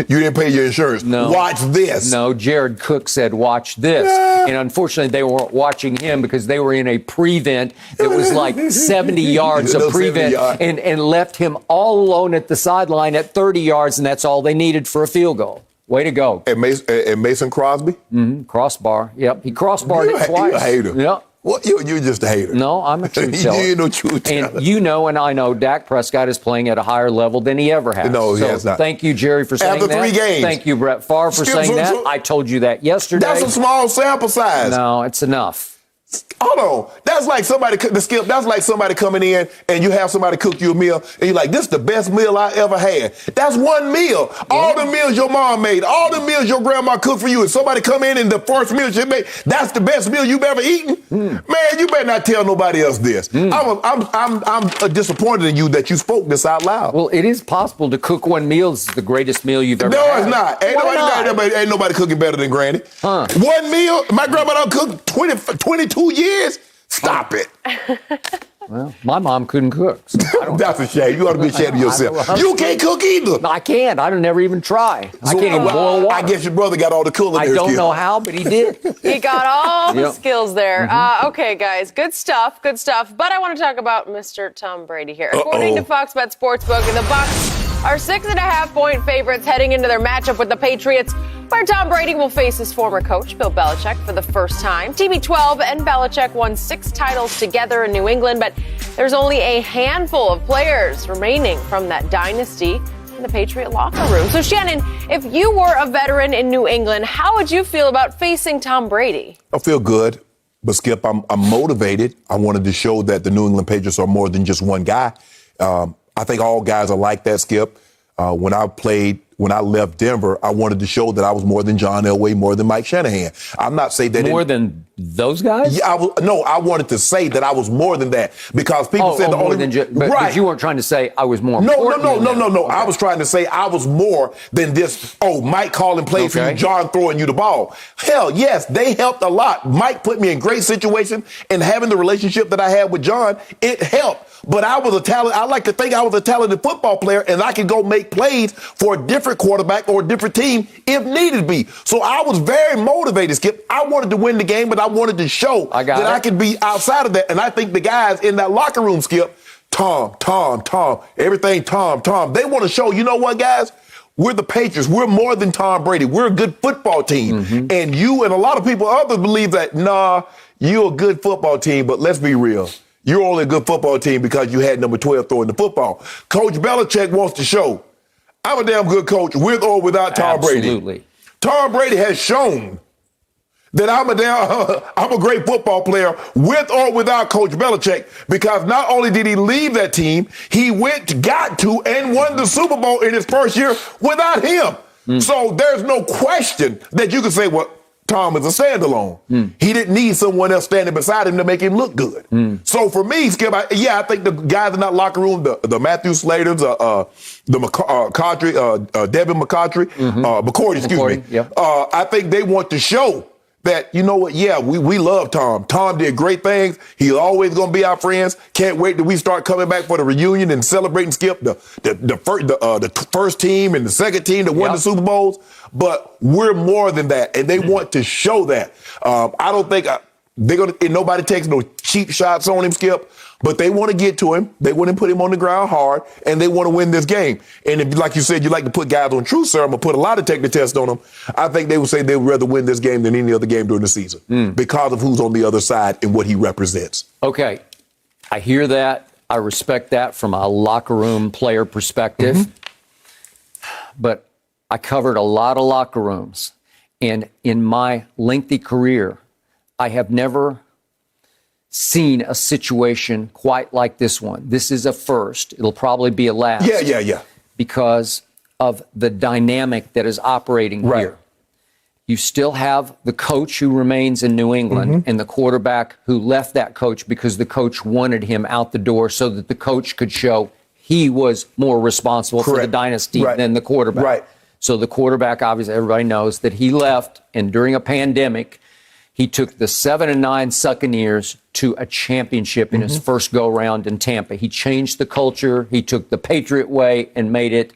you didn't pay your insurance. No. Watch this." No, Jared Cook said, "Watch this." And unfortunately, they weren't watching him because they were in a prevent that was like 70 yards of prevent and left him all alone at the sideline at 30 yards, and that's all they needed for a field goal. Way to go. And Mason Crosby? Crossbar. Yep. He crossbarred it twice. You a hater. Yep. Well, you're just a hater. No, I'm a truth teller. You ain't no truth teller. And you know and I know Dak Prescott is playing at a higher level than he ever has. No, he has not. Thank you, Jerry, for saying that. After 3 games. Thank you, Brett Favre, for saying that. I told you that yesterday. That's a small sample size. No, it's enough. Hold on. That's like somebody coming in and you have somebody cook you a meal and you're like, "This is the best meal I ever had." That's one meal. Yeah. All the meals your mom made, all the meals your grandma cooked for you, and somebody come in and the first meal she made, that's the best meal you've ever eaten? Man, you better not tell nobody else this. I'm disappointed in you that you spoke this out loud. Well, it is possible to cook one meal is the greatest meal you've ever had. No, it's not. Ain't nobody cooking better than Granny. One meal, my grandma done cooked 22 years. Stop it. Well, my mom couldn't cook. So That's a shame. You ought to be ashamed of yourself. You can't cook either. No, I can't. I don't never even try. I can't even boil water. I guess your brother got all the culinary I don't skills. know how, but he did. He got all the Yep. skills there. Okay, guys, good stuff, good stuff. But I want to talk about Mr. Tom Brady here. According to Fox Bet Sportsbook, the Bucs are 6.5-point favorites heading into their matchup with the Patriots, where Tom Brady will face his former coach, Bill Belichick, for the first time. TB12 and Belichick won 6 titles together in New England, but there's only a handful of players remaining from that dynasty in the Patriot locker room. So, Shannon, if you were a veteran in New England, how would you feel about facing Tom Brady? I feel good, but Skip, I'm motivated. I wanted to show that the New England Patriots are more than just one guy. I think all guys are like that, Skip. When I left Denver, I wanted to show that I was more than John Elway, more than Mike Shanahan. I'm not saying that More than those guys? Yeah, I wanted to say that I was more than that because people said the more only than but you weren't trying to say I was more important. No. Okay. I was trying to say I was more than this. Oh, Mike calling plays for you, John throwing you the ball. Hell, yes, they helped a lot. Mike put me in great situation, and having the relationship that I had with John, it helped. But I like to think I was a talented football player, and I could go make plays for a different quarterback or a different team if needed be. So I was very motivated, Skip. I wanted to win the game, but I wanted to show that I could be outside of that. And I think the guys in that locker room, Skip, Tom, everything Tom. They want to show, you know what, guys? We're the Patriots. We're more than Tom Brady. We're a good football team. And you and a lot of people, others believe that, nah, you're a good football team, but let's be real. You're only a good football team because you had number 12 throwing the football. Coach Belichick wants to show, I'm a damn good coach with or without Tom Brady. Absolutely. Tom Brady has shown that I'm a great football player with or without Coach Belichick, because not only did he leave that team, he got to and won the Super Bowl in his first year without him. So there's no question that you can say, well, Tom is a standalone. He didn't need someone else standing beside him to make him look good. So for me, Skip, I think the guys in that locker room, the Matthew Slaters, the McCarthy, Devin McCarthy, I think they want to show that, you know what, we love Tom. Tom did great things. He's always going to be our friends. Can't wait till we start coming back for the reunion and celebrating, Skip, the first team and the second team that won the Super Bowls. But we're more than that, and they want to show that. I don't think nobody takes no cheap shots on him, Skip, but they want to get to him. They want to put him on the ground hard, and they want to win this game. And if, like you said, you like to put guys on truth serum or put a lot of technical tests on them, I think they would say they would rather win this game than any other game during the season because of who's on the other side and what he represents. Okay. I hear that. I respect that from a locker room player perspective. But I covered a lot of locker rooms. And in my lengthy career, I have never seen a situation quite like this one. This is a first. It'll probably be a last. Yeah. Because of the dynamic that is operating here. You still have the coach who remains in New England and the quarterback who left that coach because the coach wanted him out the door so that the coach could show he was more responsible for the dynasty than the quarterback. So the quarterback, obviously, everybody knows that he left, and during a pandemic, he took the 7-9 Succaneers to a championship in his first go-round in Tampa. He changed the culture. He took the Patriot way and made it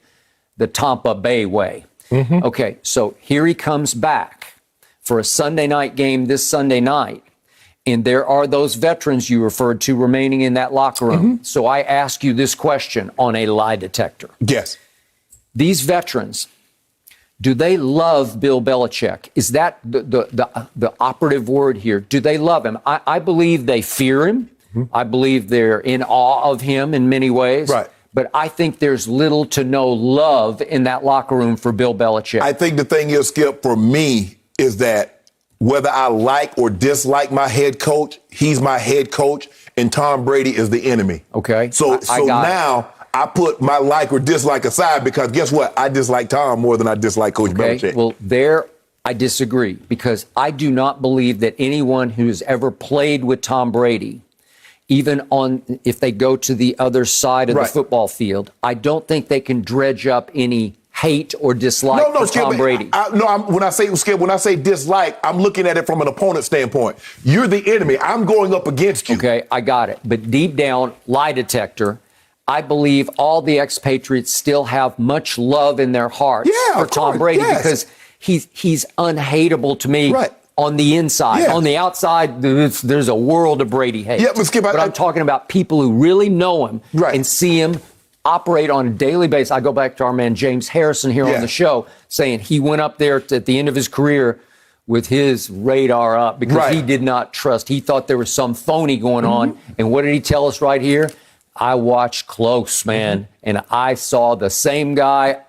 the Tampa Bay way. Okay, so here he comes back for a Sunday night game this Sunday night, and there are those veterans you referred to remaining in that locker room. So I ask you this question on a lie detector. Yes. These veterans, do they love Bill Belichick? Is that the operative word here? Do they love him? I believe they fear him. I believe they're in awe of him in many ways. But I think there's little to no love in that locker room for Bill Belichick. I think the thing is, Skip, for me, is that whether I like or dislike my head coach, he's my head coach, and Tom Brady is the enemy. Okay. So now I put my like or dislike aside because guess what? I dislike Tom more than I dislike Coach Belichick. Well, there I disagree because I do not believe that anyone who's ever played with Tom Brady, even if they go to the other side of the football field, I don't think they can dredge up any hate or dislike for Skip, Tom Brady. When I say dislike, I'm looking at it from an opponent standpoint. You're the enemy. I'm going up against you. Okay, I got it. But deep down, lie detector, I believe all the expatriates still have much love in their hearts for Tom Brady because he's unhateable to me on the inside. Yeah. On the outside, there's a world of Brady hate. Yeah, but Skip, I'm talking about people who really know him and see him operate on a daily basis. I go back to our man James Harrison here on the show saying he went up there at the end of his career with his radar up because he did not trust. He thought there was some phony going on. And what did he tell us right here? I watched close, man, and I saw the same guy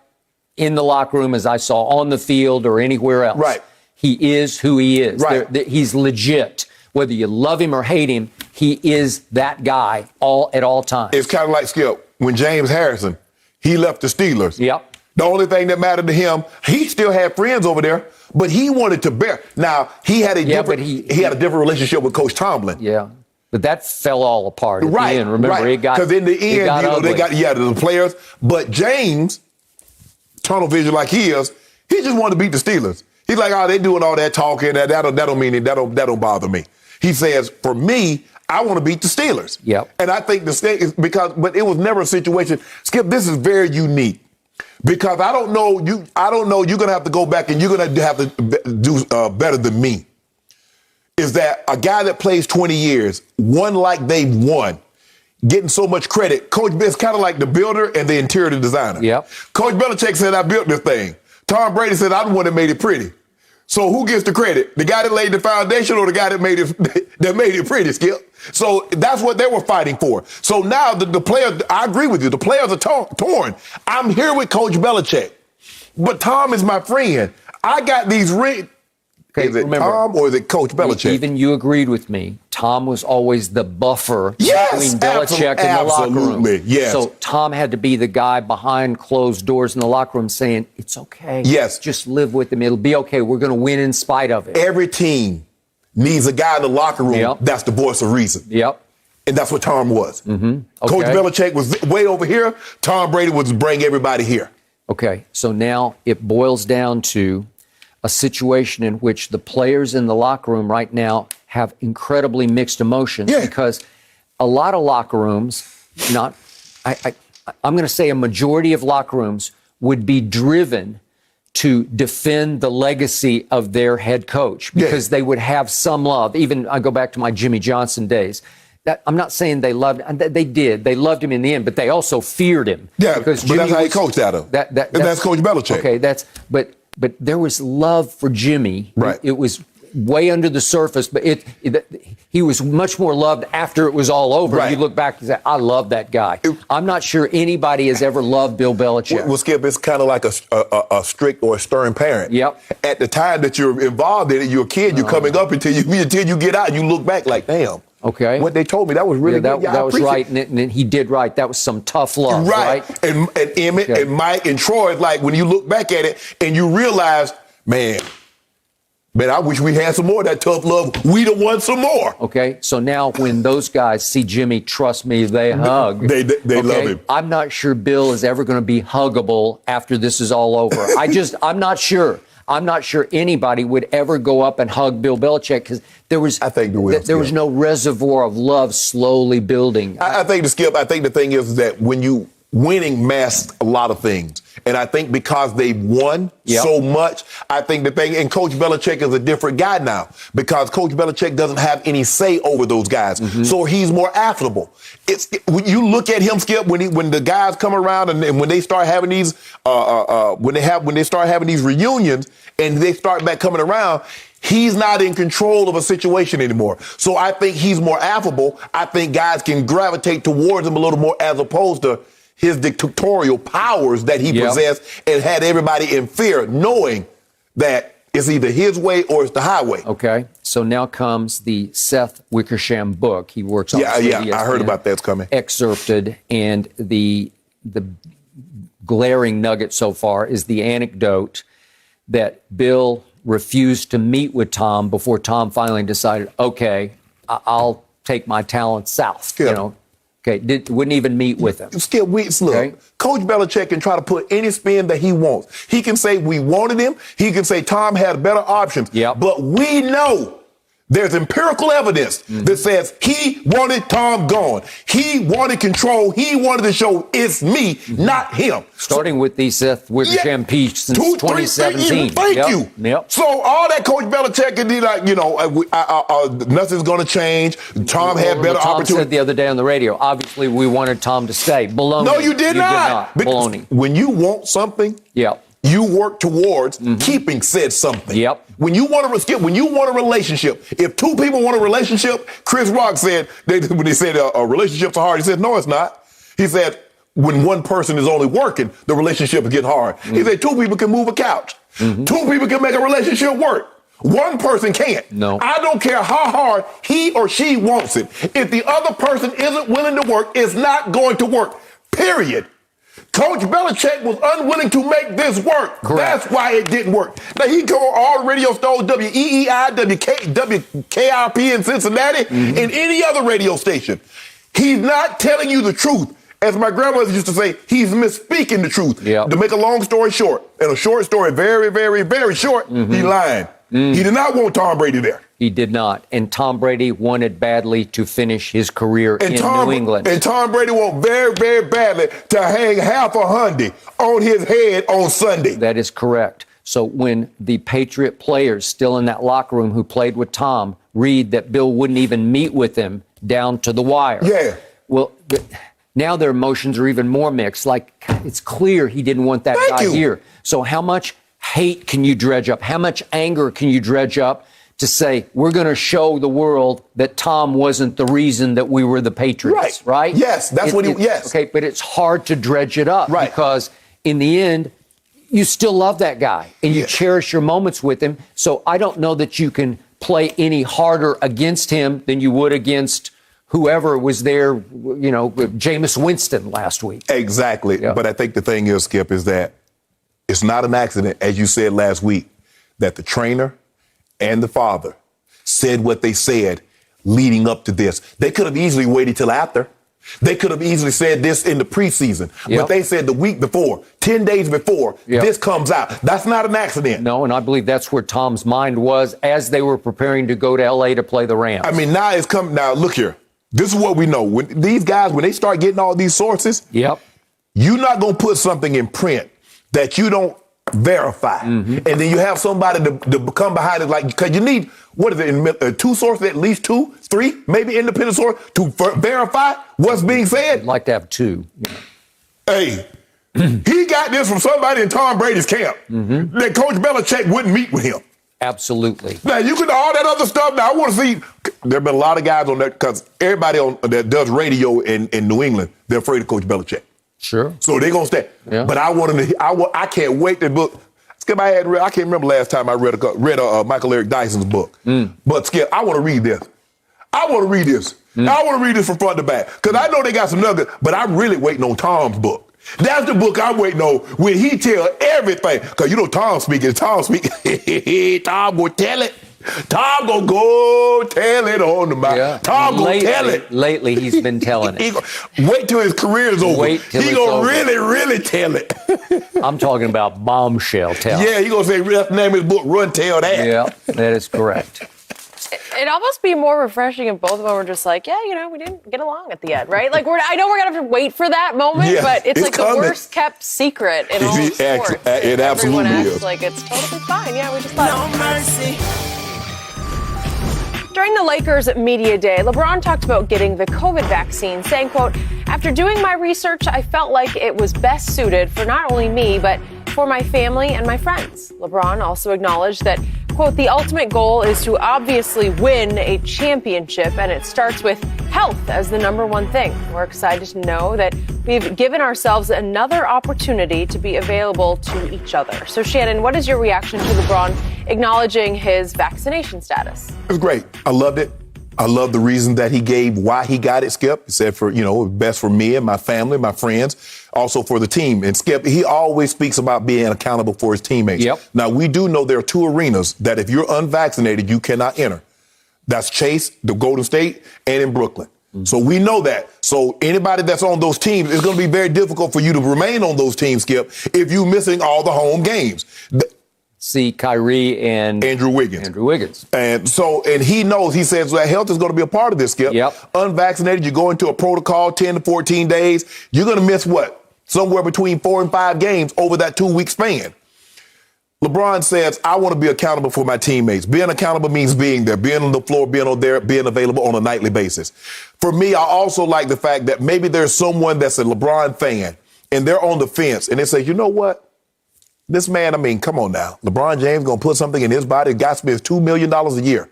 in the locker room as I saw on the field or anywhere else. Right. He is who he is. Right. He's legit. Whether you love him or hate him, he is that guy at all times. It's kind of like, Skip, when James Harrison, he left the Steelers. Yep. The only thing that mattered to him, he still had friends over there, but he wanted to bear. Now, he had a different relationship with Coach Tomlin. Yeah. But that fell all apart at the end. Remember, it got because in the end, ugly. they got the players. But James, tunnel vision like he is, he just wanted to beat the Steelers. He's like, oh, they doing all that talking. That don't mean it. That don't bother me. He says, for me, I want to beat the Steelers. Yep. And I think the state is but it was never a situation. Skip, this is very unique. Because I don't know. You're gonna have to go back and you're gonna have to do better than me. Is that a guy that plays 20 years, won like they've won, getting so much credit? Coach, it's kind of like the builder and the interior designer. Yep. Coach Belichick said, I built this thing. Tom Brady said, I'm the one that made it pretty. So who gets the credit? The guy that laid the foundation or the guy that made it pretty, Skip? So that's what they were fighting for. So now the players, I agree with you, the players are torn. I'm here with Coach Belichick, but Tom is my friend. I got these rings. Okay, is it remember, Tom or is it Coach Belichick? Even you agreed with me. Tom was always the buffer yes, between Belichick and the locker room. Yes. So Tom had to be the guy behind closed doors in the locker room saying, it's okay. Yes. Just live with him. It'll be okay. We're going to win in spite of it. Every team needs a guy in the locker room that's the voice of reason. Yep. And that's what Tom was. Mm-hmm. Okay. Coach Belichick was way over here. Tom Brady would bring everybody here. Okay. So now it boils down to a situation in which the players in the locker room right now have incredibly mixed emotions because a lot of locker rooms, I'm going to say a majority of locker rooms would be driven to defend the legacy of their head coach because they would have some love. Even I go back to my Jimmy Johnson days. I'm not saying they loved him. They did. They loved him in the end, but they also feared him. Yeah, because but that's how he coached out of. That's Coach Belichick. Okay, but there was love for Jimmy. Right. It was way under the surface, but he was much more loved after it was all over. Right. You look back and say, I love that guy. I'm not sure anybody has ever loved Bill Belichick. Well, Skip, it's kind of like a strict or a stern parent. Yep. At the time that you're involved in it, you're a kid, you're coming up until you get out, and you look back like, damn. Okay. What they told me, that was really good. That was right, and he did right. That was some tough love, right? And Emmett and Mike and Troy, like when you look back at it and you realize, man, I wish we had some more of that tough love. We'd have won some more. Okay, so now when those guys see Jimmy, trust me, they hug. They love him. I'm not sure Bill is ever going to be huggable after this is all over. I'm not sure. I'm not sure anybody would ever go up and hug Bill Belichick because there was was no reservoir of love slowly building. I think the thing is that when winning masks a lot of things. And I think because they've won so much, I think the thing, and Coach Belichick is a different guy now because Coach Belichick doesn't have any say over those guys. Mm-hmm. So he's more affable. When you look at him, Skip, when the guys come around and when they start having these, when they start having these reunions and they start back coming around, he's not in control of a situation anymore. So I think he's more affable. I think guys can gravitate towards him a little more as opposed to his dictatorial powers that he possessed and had everybody in fear, knowing that it's either his way or it's the highway. Okay, so now comes the Seth Wickersham book. He works on ESPN, I heard about that's coming. Excerpted, and the glaring nugget so far is the anecdote that Bill refused to meet with Tom before Tom finally decided, okay, I'll take my talent south, Okay, wouldn't even meet with him. Skip, look, Okay. Coach Belichick can try to put any spin that he wants. He can say we wanted him. He can say Tom had better options. Yep. But we know there's empirical evidence that says he wanted Tom gone. He wanted control. He wanted to show it's me, not him. Starting with the Seth Wickersham piece since 2017. Thank you. Yep. So all that Coach Belichick and nothing's going to change. Tom had better Tom opportunity. said the other day on the radio, obviously we wanted Tom to stay. Baloney. No, you did not. Baloney. When you want something, you work towards keeping said something. Yep. When you want a relationship, if two people want a relationship, Chris Rock said, when they said relationships are hard, he said, no, it's not. He said, when one person is only working, the relationship is getting hard. He said, two people can move a couch. Two people can make a relationship work. One person can't. No. I don't care how hard he or she wants it. If the other person isn't willing to work, it's not going to work. Period. Coach Belichick was unwilling to make this work. Correct. That's why it didn't work. Now, he go all the radio stations, WEEI, WKRP in Cincinnati, and any other radio station. He's not telling you the truth. As my grandmother used to say, he's misspeaking the truth. Yep. To make a long story short, and a short story very, very, very short, he lied. He did not want Tom Brady there. He did not. And Tom Brady wanted badly to finish his career in New England. And Tom Brady wanted very, very badly to hang half a $100 on his head on Sunday. That is correct. So when the Patriot players still in that locker room who played with Tom read that Bill wouldn't even meet with him down to the wire. Yeah. Well, now their emotions are even more mixed. Like, it's clear he didn't want that guy here. So how much hate can you dredge up? How much anger can you dredge up to say, we're going to show the world that Tom wasn't the reason that we were the Patriots, right? Yes, that's yes. Okay, but it's hard to dredge it up because in the end, you still love that guy and you cherish your moments with him. So I don't know that you can play any harder against him than you would against whoever was there, Jameis Winston last week. Exactly. Yeah. But I think the thing is, Skip, is that it's not an accident, as you said last week, that the trainer and the father said what they said leading up to this. They could have easily waited till after. They could have easily said this in the preseason. But they said the week before, 10 days before, this comes out. That's not an accident. No, and I believe that's where Tom's mind was as they were preparing to go to L.A. to play the Rams. I mean, now it's coming. Now, look here. This is what we know. When these guys, when they start getting all these sources, you're not going to put something in print that you don't verify. And then you have somebody to come behind it, because you need, two sources, at least 2, 3, maybe independent source to verify what's being said. I'd like to have 2. Hey, he got this from somebody in Tom Brady's camp that Coach Belichick wouldn't meet with him. Absolutely. Now, you can all that other stuff. Now, I want to see. There have been a lot of guys on that because everybody that does radio in New England, they're afraid of Coach Belichick. Sure. So they're going to stay. Yeah. But I want them to. I can't wait to book. Skip, I can't remember last time I read Michael Eric Dyson's book. But Skip, I want to read this. I want to read this from front to back because I know they got some nuggets. But I'm really waiting on Tom's book. That's the book I'm waiting on when he tell everything. Because Tom speaking. Tom gonna tell it. Tom gonna go tell it on the mouth. Tom gonna tell it. Lately, he's been telling it. Wait till his career is over. Wait till he it's gonna over. really, really tell it. I'm talking about bombshell tell. Yeah, he gonna say, that's the name of his book, Run Tell That. Yeah, that is correct. It'd almost be more refreshing if both of them were just like, we didn't get along at the end, right? Like, I know we're going to have to wait for that moment, but it's like coming. the worst kept secret in all of sports. It absolutely Everyone acts is. like it's totally fine. Yeah, we just thought. No mercy. During the Lakers media day, LeBron talked about getting the COVID vaccine, saying, quote, after doing my research, I felt like it was best suited for not only me, but for my family and my friends. LeBron also acknowledged that, quote, the ultimate goal is to obviously win a championship, and it starts with health as the number one thing. We're excited to know that we've given ourselves another opportunity to be available to each other. So, Shannon, what is your reaction to LeBron acknowledging his vaccination status? It was great. I loved it. I love the reason that he gave why he got it, Skip. He said best for me and my family, my friends, also for the team. And Skip, he always speaks about being accountable for his teammates. Yep. Now, we do know there are 2 arenas that if you're unvaccinated, you cannot enter. That's Chase, the Golden State, and in Brooklyn. So we know that. So anybody that's on those teams, it's going to be very difficult for you to remain on those teams, Skip, if you're missing all the home games. See Kyrie and Andrew Wiggins. And he knows, he says that health is going to be a part of this, Skip. Yep. Unvaccinated, you go into a protocol 10 to 14 days, you're going to miss what? Somewhere between 4 and 5 games over that 2-week span. LeBron says, I want to be accountable for my teammates. Being accountable means being there, being on the floor, being on there, being available on a nightly basis. For me, I also like the fact that maybe there's someone that's a LeBron fan and they're on the fence and they say, you know what? This man, I mean, come on now. LeBron James going to put something in his body. The guy spends $2 million a year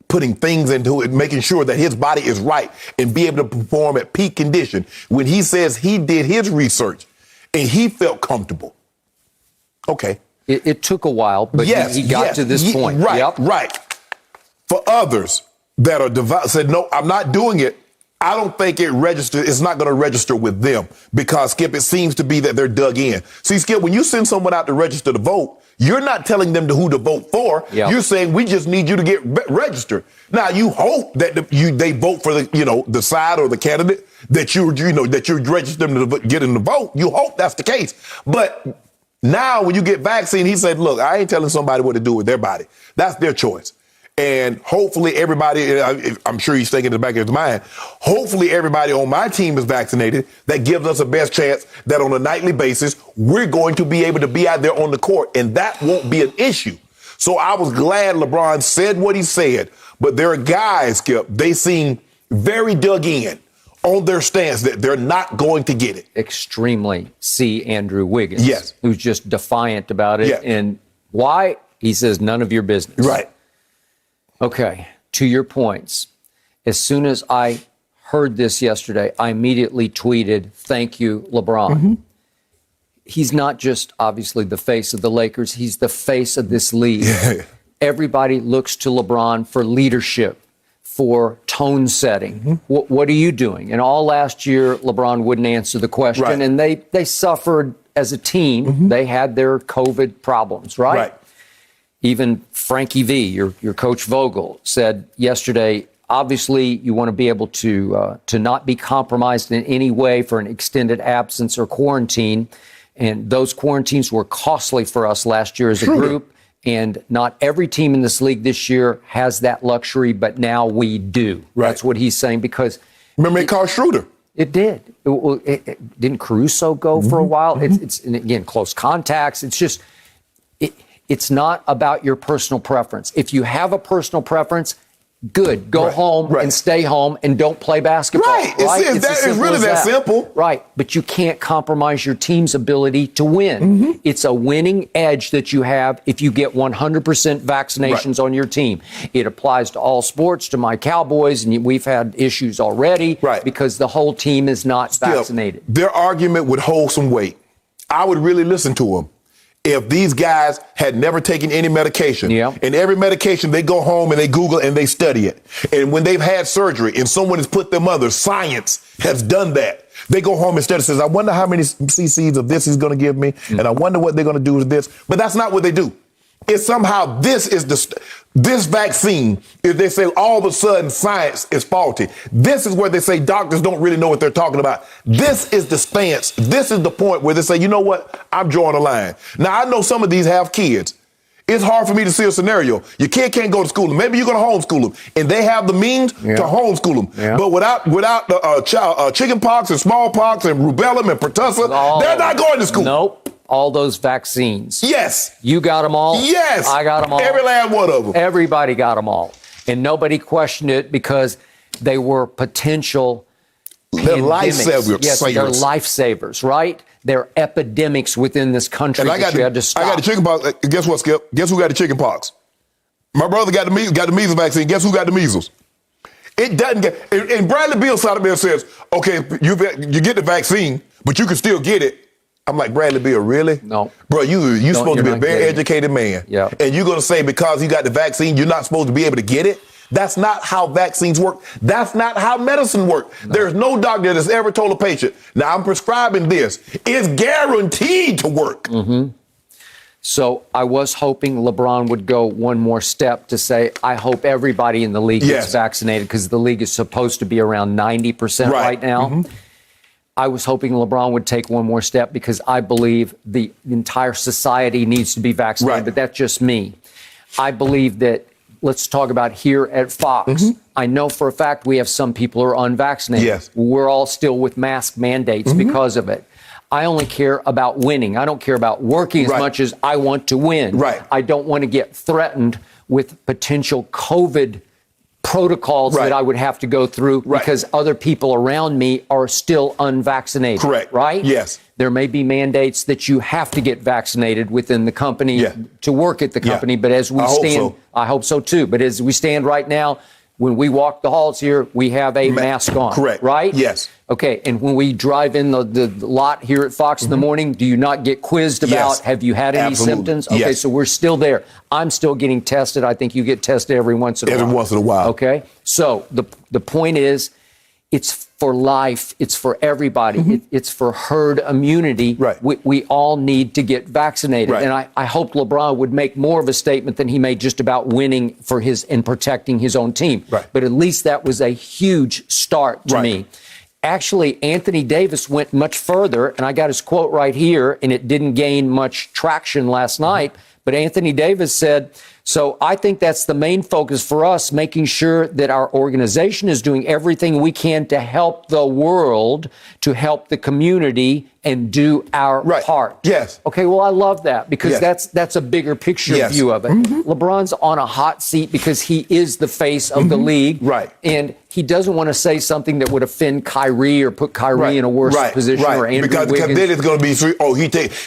putting things into it, making sure that his body is right and be able to perform at peak condition. When he says he did his research and he felt comfortable. Okay. It took a while, but he got to this point. Right, right. For others that are said, no, I'm not doing it. I don't think it's not going to register with them because, Skip, it seems to be that they're dug in. See, Skip, when you send someone out to register to vote, you're not telling them who to vote for. Yep. You're saying we just need you to get registered. Now, you hope that they vote for the side or the candidate that you're registered them to get in the vote. You hope that's the case. But now, when you get vaccine, he said, look, I ain't telling somebody what to do with their body. That's their choice. And hopefully everybody, I'm sure he's thinking in the back of his mind, hopefully everybody on my team is vaccinated. That gives us the best chance that on a nightly basis, we're going to be able to be out there on the court. And that won't be an issue. So I was glad LeBron said what he said. But there are guys, Skip, they seem very dug in on their stance that they're not going to get it. Extremely. See Andrew Wiggins, yes, who's just defiant about it. Yeah. And why? He says, none of your business. Right. Okay, to your points. As soon as I heard this yesterday, I immediately tweeted, thank you, LeBron. Mm-hmm. He's not just obviously the face of the Lakers. He's the face of this league. Yeah. Everybody looks to LeBron for leadership, for tone setting. Mm-hmm. What are you doing? And all last year, LeBron wouldn't answer the question. Right. And they suffered as a team. Mm-hmm. They had their COVID problems, right? Right. Even Frankie V, your coach Vogel, said yesterday, obviously you want to be able to not be compromised in any way for an extended absence or quarantine. And those quarantines were costly for us last year as a group. And not every team in this league this year has that luxury, but now we do. Right. That's what he's saying because... Remember it called Schroeder. It did. Didn't Caruso go for a while? Mm-hmm. It's and again, close contacts. It's just... It's not about your personal preference. If you have a personal preference, good. Go home and stay home and don't play basketball. Right. It's really that simple. Right. But you can't compromise your team's ability to win. Mm-hmm. It's a winning edge that you have if you get 100% vaccinations on your team. It applies to all sports, to my Cowboys, and we've had issues already because the whole team is not vaccinated. Their argument would hold some weight. I would really listen to them. If these guys had never taken any medication, and every medication they go home and they Google and they study it. And when they've had surgery and someone has put them under, science has done that. They go home and study, says, I wonder how many cc's of this he's going to give me. And I wonder what they're going to do with this. But that's not what they do. It's somehow this vaccine, if they say all of a sudden science is faulty, this is where they say doctors don't really know what they're talking about. This is the stance. This is the point where they say, you know what? I'm drawing a line. Now, I know some of these have kids. It's hard for me to see a scenario. Your kid can't go to school. Maybe you're going to homeschool them, and they have the means to homeschool them. Yeah. But without the chicken pox and smallpox and rubella and pertussis, they're not going to school. Nope. All those vaccines. Yes. You got them all. Yes. I got them all. Every last one of them. Everybody got them all. And nobody questioned it because they were potential They're lifesavers. Yes, they're lifesavers, right? They're epidemics within this country that you had to stop. I got the chicken pox. Guess what, Skip? Guess who got the chicken pox? My brother got the measles vaccine. Guess who got the measles? It doesn't get... And Bradley Beal side of there says, okay, you get the vaccine, but you can still get it. I'm like, Bradley Beal, really? No. Bro, you're supposed to be a very educated man. Yeah. And you're going to say because you got the vaccine, you're not supposed to be able to get it? That's not how vaccines work. That's not how medicine works. No. There's no doctor that's ever told a patient, now I'm prescribing this. It's guaranteed to work. Mm-hmm. So I was hoping LeBron would go one more step to say, I hope everybody in the league gets vaccinated, because the league is supposed to be around 90% right now. Mm-hmm. I was hoping LeBron would take one more step, because I believe the entire society needs to be vaccinated, but that's just me. I believe that, let's talk about here at Fox. Mm-hmm. I know for a fact we have some people who are unvaccinated. Yes. We're all still with mask mandates because of it. I only care about winning. I don't care about working as much as I want to win. Right. I don't want to get threatened with potential COVID protocols that I would have to go through because other people around me are still unvaccinated. Correct. Right? Yes. There may be mandates that you have to get vaccinated within the company to work at the company, but as we stand, I hope so too, but as we stand right now, when we walk the halls here, we have a mask on. Correct. Right? Yes. Okay. And when we drive in the lot here at Fox in the morning, do you not get quizzed about, have you had any symptoms? Okay. So we're still there. I'm still getting tested. I think you get tested every once in a while. Every once in a while. Okay. So the point is, it's for life. It's for everybody. It's for herd immunity. Right. We all need to get vaccinated. Right. And I hope LeBron would make more of a statement than he made just about winning for and protecting his own team. Right. But at least that was a huge start to me. Actually, Anthony Davis went much further, and I got his quote right here, and it didn't gain much traction last night. But Anthony Davis said, so I think that's the main focus for us, making sure that our organization is doing everything we can to help the world, to help the community, and do our part. Yes. Okay, well, I love that, because that's a bigger picture view of it. LeBron's on a hot seat because he is the face of the league. Right. And he doesn't want to say something that would offend Kyrie or put Kyrie in a worse position. Or Andrew Wiggins. Because then it's going to be,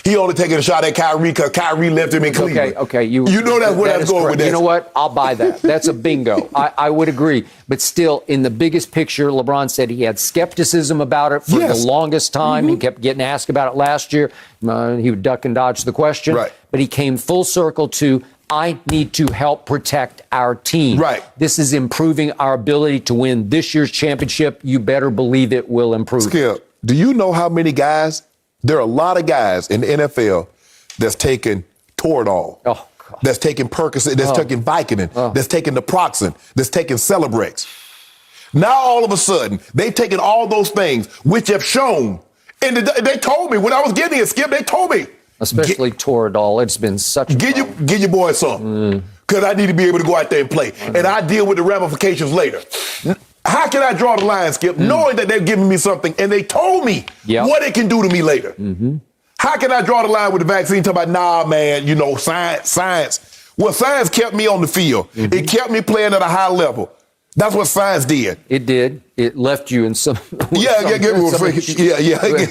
he only taking a shot at Kyrie because Kyrie left him in Cleveland. Okay. You know that's where that's going with that. You know what? I'll buy that. That's a bingo. I would agree. But still, in the biggest picture, LeBron said he had skepticism about it for the longest time. He kept getting asked about it last year. He would duck and dodge the question. Right. But he came full circle to, I need to help protect our team. Right. This is improving our ability to win this year's championship. You better believe it will improve. Skip, do you know how many guys? There are a lot of guys in the NFL that's taking Toradol. Oh, God. That's taking Percocet, that's taking Vicodin, that's taking Naproxen, that's taking Celebrex. Now, all of a sudden, they've taken all those things, which have shown, and they told me when I was getting it, Skip, they told me. Especially Toradol. It's been such a problem. Give your boy some. Because I need to be able to go out there and play. And I deal with the ramifications later. How can I draw the line, Skip, knowing that they're giving me something and they told me what it can do to me later? How can I draw the line with the vaccine? Talking about, nah, man, science. Well, science kept me on the field. It kept me playing at a high level. That's what science did. It did. It left you in some. It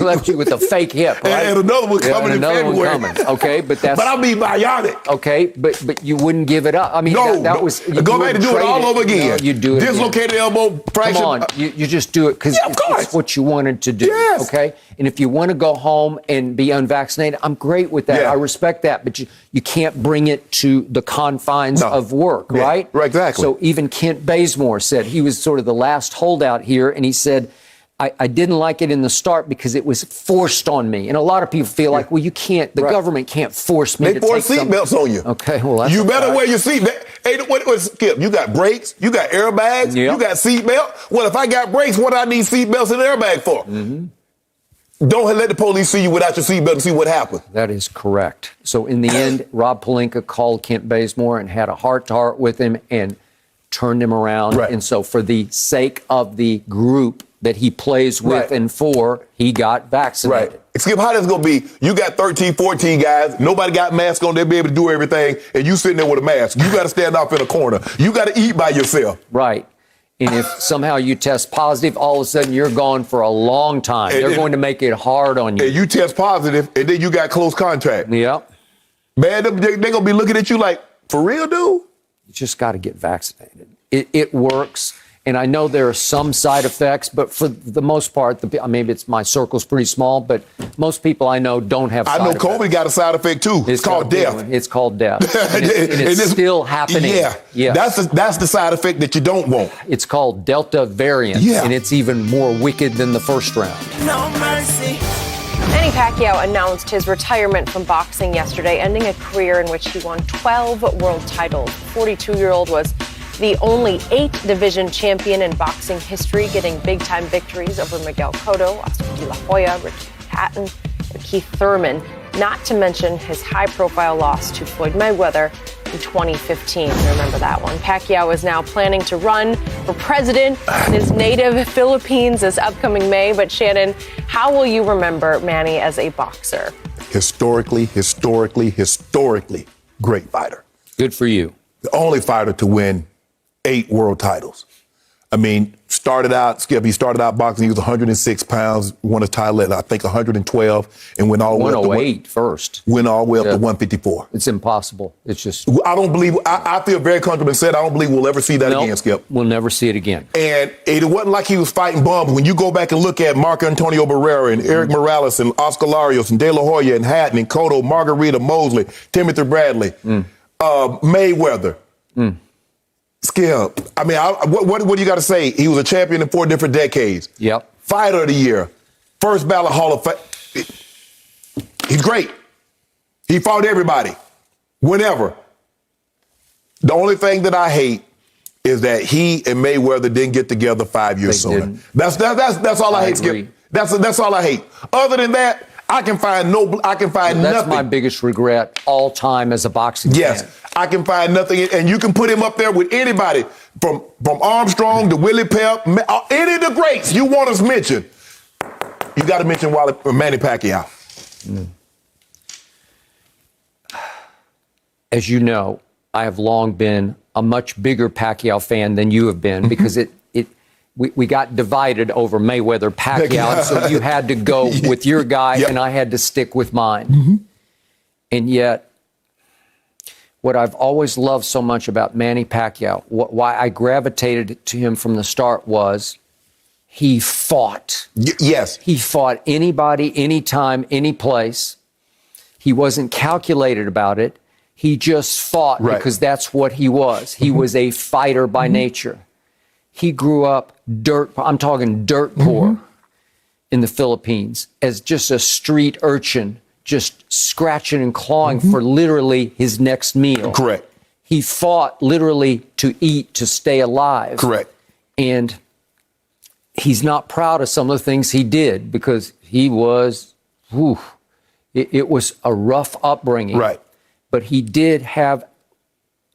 left you with a fake hip, right? And another one coming in February. Okay, but that's. But I'll be bionic. Okay, but you wouldn't give it up. I mean, that was. Go back and do it all over again. No, you do it. Dislocated elbow fracture. Come on, you just do it because it's what you wanted to do. Yes. Okay, and if you want to go home and be unvaccinated, I'm great with that. I respect that, but you can't bring it to the confines of work, right? Right, exactly. So even Kent Bazemore said he was sort of the last holdout here, and he said, I didn't like it in the start because it was forced on me. And a lot of people feel like, well, you can't, the government can't force me to take something. They force seatbelts on you. Okay, well, that's you better wear your seatbelt. Hey, Skip, you got brakes, you got airbags, you got seatbelt. Well, if I got brakes, what do I need seatbelts and airbag for? Don't let the police see you without your seatbelt and see what happens. That is correct. So in the end, Rob Pelinka called Kent Bazemore and had a heart-to-heart with him and turned him around. Right. And so for the sake of the group that he plays with and for, he got vaccinated. Right. Skip, how that's going to be? You got 13, 14 guys. Nobody got masks on. They'll be able to do everything. And you sitting there with a mask. You got to stand off in a corner. You got to eat by yourself. Right. And if somehow you test positive, all of a sudden you're gone for a long time. They're going to make it hard on you. And you test positive, and then you got close contact. Yep. Man, they're going to be looking at you like, for real, dude? You just got to get vaccinated. It works. And I know there are some side effects, but for the most part, maybe it's my circle's pretty small, but most people I know don't have side effects. I know COVID got a side effect too. It's called death. It's called death. And it's still happening. Yeah. That's the side effect that you don't want. It's called Delta variant. Yeah. And it's even more wicked than the first round. No mercy. Pacquiao announced his retirement from boxing yesterday, ending a career in which he won 12 world titles. The 42-year-old was the only 8-division champion in boxing history, getting big-time victories over Miguel Cotto, Oscar De La Hoya, Ricky Hatton, and Keith Thurman, not to mention his high-profile loss to Floyd Mayweather in 2015. You remember that one. Pacquiao is now planning to run for president in his native Philippines this upcoming May. But Shannon, how will you remember Manny as a boxer? Historically great fighter. Good for you. The only fighter to win 8 world titles. I mean, he started out boxing, he was 106 pounds, won a title at, I think, 112, and went all the way up to 108 first. Went all the way up to 154. It's impossible. It's just... I feel very comfortable and said I don't believe we'll ever see that again, Skip. We'll never see it again. And it wasn't like he was fighting bums. When you go back and look at Marco Antonio Barrera and Eric Morales and Oscar Larios and De La Hoya and Hatton and Cotto, Margarita, Mosley, Timothy Bradley, Mayweather, Skip. I mean, what do you got to say? He was a champion in 4 different decades. Yep. Fighter of the year. First ballot Hall of Fame. He's great. He fought everybody. Whenever. The only thing that I hate is that he and Mayweather didn't get together 5 years sooner. That's all I hate, Skip. That's all I hate. Other than that, I can find nothing. That's my biggest regret all time as a boxing fan. Yes, I can find nothing. And you can put him up there with anybody from Armstrong to Willie Pep, any of the greats you want us mentioned. You got to mention Manny Pacquiao. As you know, I have long been a much bigger Pacquiao fan than you have been because we got divided over Mayweather-Pacquiao, so you had to go with your guy, and I had to stick with mine. And yet, what I've always loved so much about Manny Pacquiao, why I gravitated to him from the start was he fought. Yes. He fought anybody, anytime, any place. He wasn't calculated about it. He just fought because that's what he was. He was a fighter by nature. He grew up I'm talking dirt poor in the Philippines as just a street urchin, just scratching and clawing for literally his next meal. Correct. He fought literally to eat, to stay alive. Correct. And he's not proud of some of the things he did because he was, it was a rough upbringing. Right. But he did have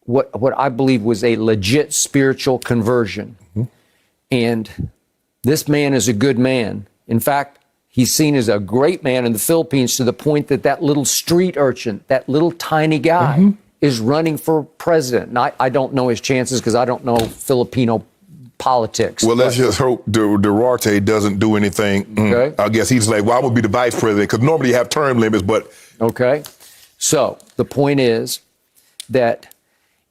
what I believe was a legit spiritual conversion. And this man is a good man. In fact, he's seen as a great man in the Philippines to the point that little street urchin, that little tiny guy, is running for president. And I don't know his chances because I don't know Filipino politics. Well, let's just hope Duarte doesn't do anything. Okay. I guess he's like, well, I'm going to be the vice president because normally you have term limits, but... Okay. So the point is that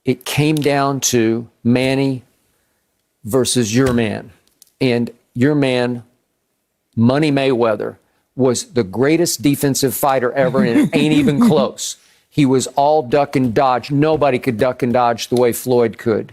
it came down to Manny versus your man. And your man, Money Mayweather, was the greatest defensive fighter ever, and it ain't even close. He was all duck and dodge. Nobody could duck and dodge the way Floyd could.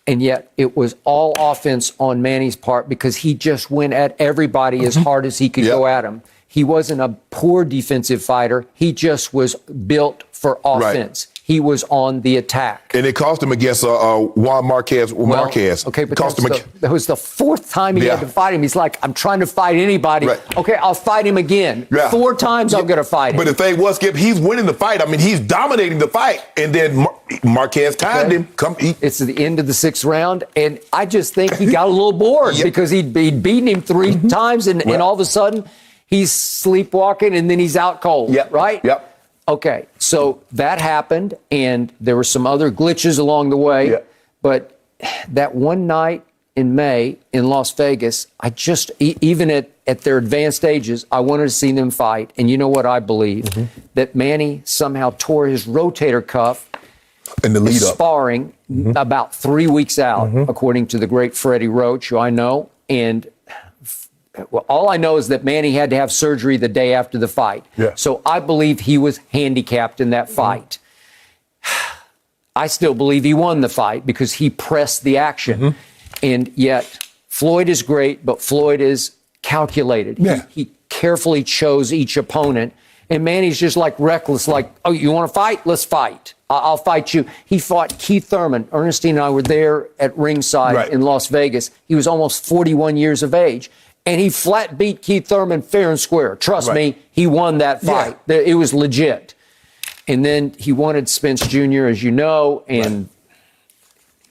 And yet it was all offense on Manny's part because he just went at everybody as hard as he could go at him. He wasn't a poor defensive fighter. He just was built for offense. He was on the attack. And it cost him against Juan Marquez. Okay, but that was the 4th time he had to fight him. He's like, I'm trying to fight anybody. Okay, I'll fight him again. 4 times I'm going to fight him. But the thing was, Skip, he's winning the fight. I mean, he's dominating the fight. And then Marquez timed him. It's the end of the 6th round. And I just think he got a little bored because he'd beaten him 3 times. And all of a sudden, he's sleepwalking and then he's out cold. Right? Yep. Okay, so that happened, and there were some other glitches along the way. But that one night in May in Las Vegas, I just, even at their advanced ages, I wanted to see them fight. And you know what I believe? That Manny somehow tore his rotator cuff in the lead up sparring about 3 weeks out, according to the great Freddie Roach, who I know. And all I know is that Manny had to have surgery the day after the fight. So I believe he was handicapped in that fight. I still believe he won the fight because he pressed the action. And yet Floyd is great, but Floyd is calculated. carefully chose each opponent. And Manny's just like reckless, like, oh, you want to fight? Let's fight. I'll fight you. He fought Keith Thurman. Ernestine and I were there at ringside in Las Vegas. He was almost 41 years of age. And he flat beat Keith Thurman fair and square. Trust me, he won that fight. Yeah. It was legit. And then he wanted Spence Jr., as you know, and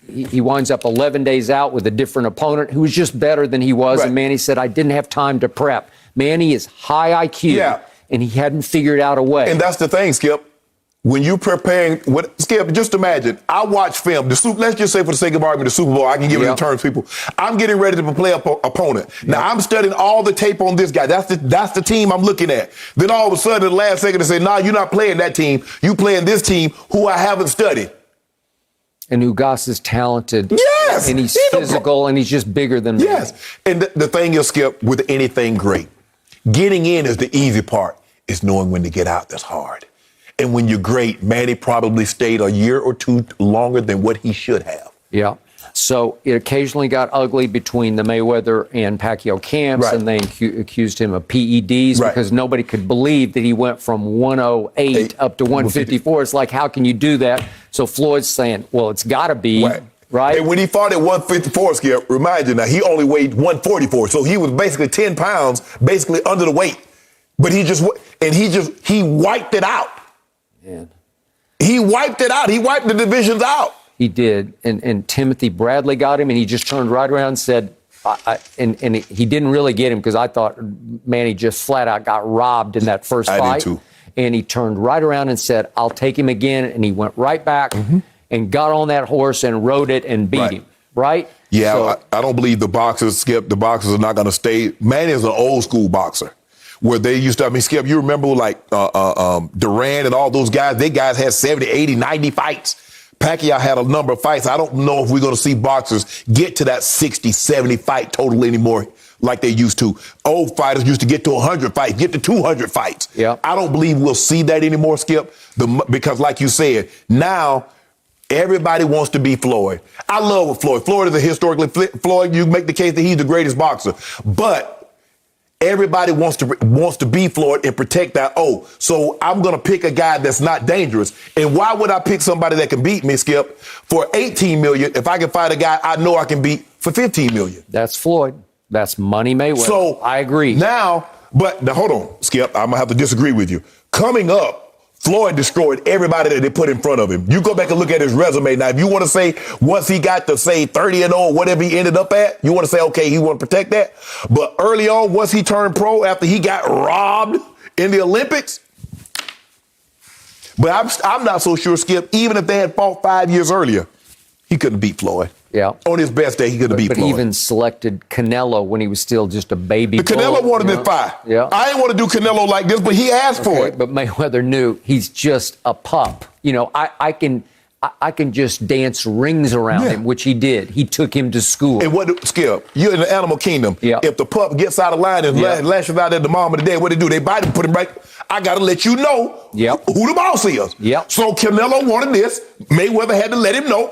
he winds up 11 days out with a different opponent who was just better than he was. And Manny said, I didn't have time to prep. Manny is high IQ, and he hadn't figured out a way. And that's the thing, Skip. When you're preparing, Skip, just imagine, I watch film. Let's just say for the sake of argument, the Super Bowl, I can give it in terms, people. I'm getting ready to play an opponent. Now, I'm studying all the tape on this guy. That's the team I'm looking at. Then all of a sudden, at the last second, they say, nah, you're not playing that team. You playing this team who I haven't studied. And Ugas is talented. Yes. And he's physical, and he's just bigger than me. Yes. And the thing is, Skip, with anything great, getting in is the easy part. It's knowing when to get out that's hard. And when you're great, Manny probably stayed a year or two longer than what he should have. Yeah. So it occasionally got ugly between the Mayweather and Pacquiao camps, and they accused him of PEDs because nobody could believe that he went from 108 up to 154. It's like, how can you do that? So Floyd's saying, well, it's got to be, right? And when he fought at 154, Skip, remind you now, he only weighed 144. So he was basically 10 pounds, basically under the weight. But he wiped it out. Man. He wiped it out. He wiped the divisions out. He did. And Timothy Bradley got him, and he just turned right around and said, and he didn't really get him because I thought Manny just flat out got robbed in that first fight. I did too. And he turned right around and said, I'll take him again. And he went right back and got on that horse and rode it and beat him. Right? Yeah, so, I don't believe the boxers, Skip, the boxers are not going to stay. Manny is an old school boxer. Where they used to, Skip, you remember like Duran and all those guys, they guys had 70, 80, 90 fights. Pacquiao had a number of fights. I don't know if we're going to see boxers get to that 60, 70 fight total anymore like they used to. Old fighters used to get to 100 fights, get to 200 fights. Yeah. I don't believe we'll see that anymore, Skip, because like you said, now everybody wants to be Floyd. I love Floyd. Floyd is a historically, Floyd, you make the case that he's the greatest boxer. But everybody wants to be Floyd and protect that. Oh, so I'm going to pick a guy that's not dangerous. And why would I pick somebody that can beat me, Skip, for $18 million if I can fight a guy I know I can beat for $15 million? That's Floyd. That's Money Mayweather. So I agree. Now, hold on, Skip. I'm going to have to disagree with you. Coming up, Floyd destroyed everybody that they put in front of him. You go back and look at his resume. Now, if you want to say once he got to, say, 30-0 or whatever he ended up at, you want to say, okay, he want to protect that. But early on, once he turned pro, after he got robbed in the Olympics, but I'm not so sure, Skip, even if they had fought 5 years earlier, he couldn't beat Floyd. Yeah. On his best day, he couldn't beat Floyd. But even selected Canelo when he was still just a baby. But Canelo wanted this fight. Yeah. I didn't want to do Canelo like this, but he asked for it. But Mayweather knew he's just a pup. You know, I can just dance rings around him, which he did. He took him to school. And what, Skip, you're in the animal kingdom. Yeah. If the pup gets out of line and lashes out at the mom of the day, what they do? They bite him, put him right. I got to let you know who the boss is. Yep. So Canelo wanted this. Mayweather had to let him know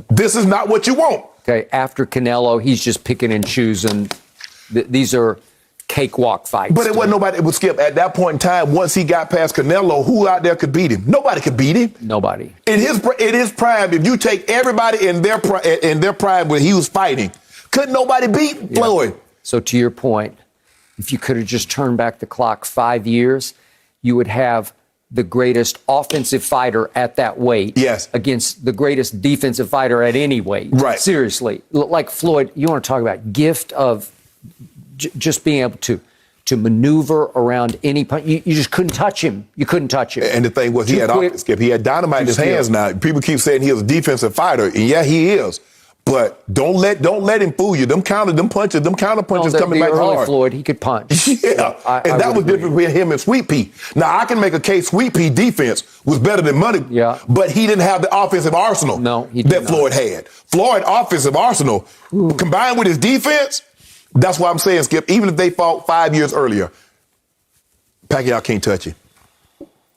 this is not what you want. Okay, after Canelo, he's just picking and choosing. These are cakewalk fights. But it wasn't nobody. It was Skip. At that point in time, once he got past Canelo, who out there could beat him? Nobody could beat him. Nobody. In his prime, if you take everybody in their prime when he was fighting, couldn't nobody beat Floyd. So to your point, if you could have just turned back the clock 5 years, you would have the greatest offensive fighter at that weight against the greatest defensive fighter at any weight. Right. Seriously. Like Floyd, you want to talk about gift of just being able to maneuver around any punch. You just couldn't touch him. You couldn't touch him. And the thing was, he had dynamite in his hands now. People keep saying he was a defensive fighter, and yeah, he is. But don't let him fool you. Them counter punches coming back hard. Floyd, he could punch. Yeah, and that was different between him and Sweet Pea. Now, I can make a case Sweet Pea defense was better than Money, but he didn't have the offensive arsenal that Floyd had. Floyd offensive arsenal, combined with his defense, that's why I'm saying, Skip, even if they fought 5 years earlier, Pacquiao can't touch him.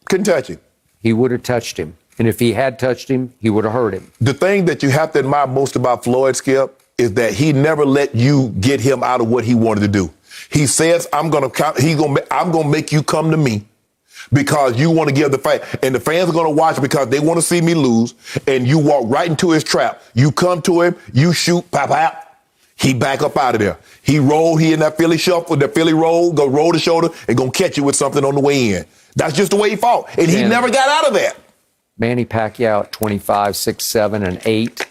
Couldn't touch him. He would have touched him. And if he had touched him, he would have hurt him. The thing that you have to admire most about Floyd, Skip, is that he never let you get him out of what he wanted to do. He says, I'm gonna make you come to me because you want to give the fight. And the fans are going to watch because they want to see me lose. And you walk right into his trap. You come to him, you shoot, pop out. He back up out of there. He in that Philly shuffle, the Philly roll, go roll the shoulder and gonna catch you with something on the way in. That's just the way he fought. And he never got out of that. Manny Pacquiao at 25, 6, 7, and 8.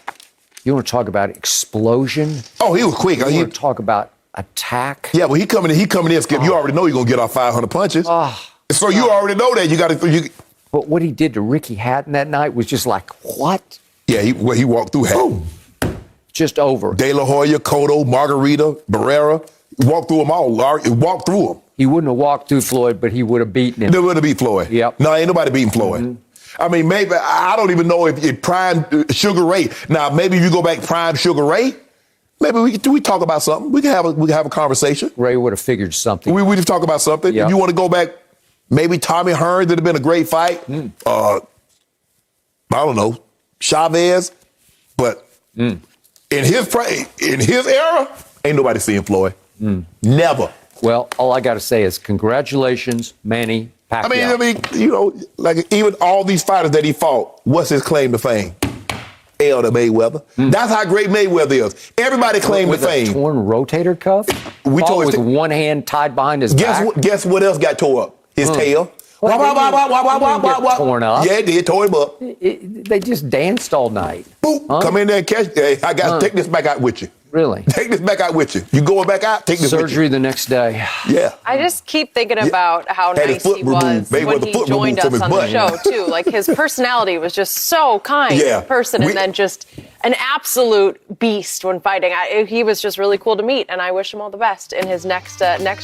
You want to talk about explosion? Oh, he was quick. You want to talk about attack? Yeah, but he coming in, Skip. You already know he's gonna get off 500 punches. So you already know that. You got to. But what he did to Ricky Hatton that night was just like, what? Yeah, he walked through Hatton. Just over. De La Hoya, Cotto, Margarita, Barrera. Walked through them all. Walked through them. He wouldn't have walked through Floyd, but he would have beaten him. They would have beat Floyd. Yep. No, ain't nobody beating Floyd. Mm-hmm. I mean, maybe, I don't even know if Prime Sugar Ray. Now, maybe if you go back Prime Sugar Ray, maybe we talk about something. We can have a conversation. Ray would have figured something. We just talk about something. Yep. If you want to go back, maybe Tommy Hearns would have been a great fight. I don't know, Chavez, but in his era, ain't nobody seeing Floyd. Never. Well, all I got to say is congratulations, Manny Pacquiao. I mean, you know, like even all these fighters that he fought, what's his claim to fame? L to Mayweather. That's how great Mayweather is. Everybody claimed to fame. With a torn rotator cuff? We told with one hand tied behind his back? Guess what else got tore up? His tail. Torn up. Yeah, it did. Tore him up. They just danced all night. Boop. Come in there and catch. Hey, I got to take this back out with you. Really? Take this back out with you. You going back out? Take this surgery with you. the next day. Yeah. I just keep thinking about how nice he was when he joined us on the show, too. Like, his personality was just so kind in person, and then just an absolute beast when fighting. He was just really cool to meet, and I wish him all the best in his next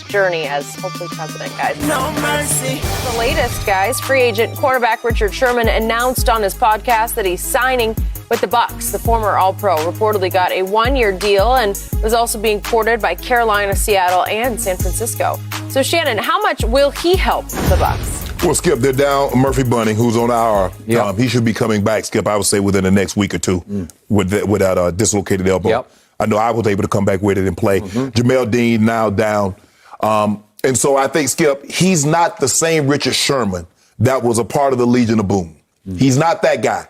journey as hopefully president, guys. No mercy. The latest, guys, free agent quarterback Richard Sherman announced on his podcast that he's signing with the Bucs. The former All-Pro reportedly got a 1-year deal and was also being courted by Carolina, Seattle, and San Francisco. So, Shannon, how much will he help the Bucs? Well, Skip, they're down Murphy Bunting, who's on IR. Yep. He should be coming back, Skip, I would say within the next week or two with that dislocated elbow. Yep. I know I was able to come back with it and play. Jamel Dean now down. And so I think, Skip, he's not the same Richard Sherman that was a part of the Legion of Boom. He's not that guy.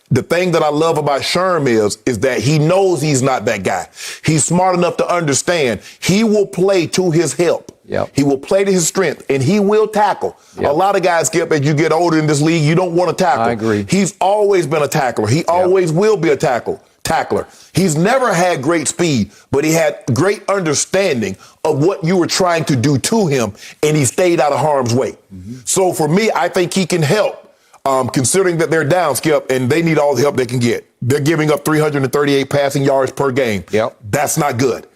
The thing that I love about Sherm is that he knows he's not that guy. He's smart enough to understand he will play to his help. Yep. He will play to his strength, and he will tackle. Yep. A lot of guys, Skip, as you get older in this league, you don't want to tackle. I agree. He's always been a tackler. He always will be a tackler. He's never had great speed, but he had great understanding of what you were trying to do to him, and he stayed out of harm's way. So for me, I think he can help. Considering that they're down, Skip, and they need all the help they can get. They're giving up 338 passing yards per game. Yep. That's not good.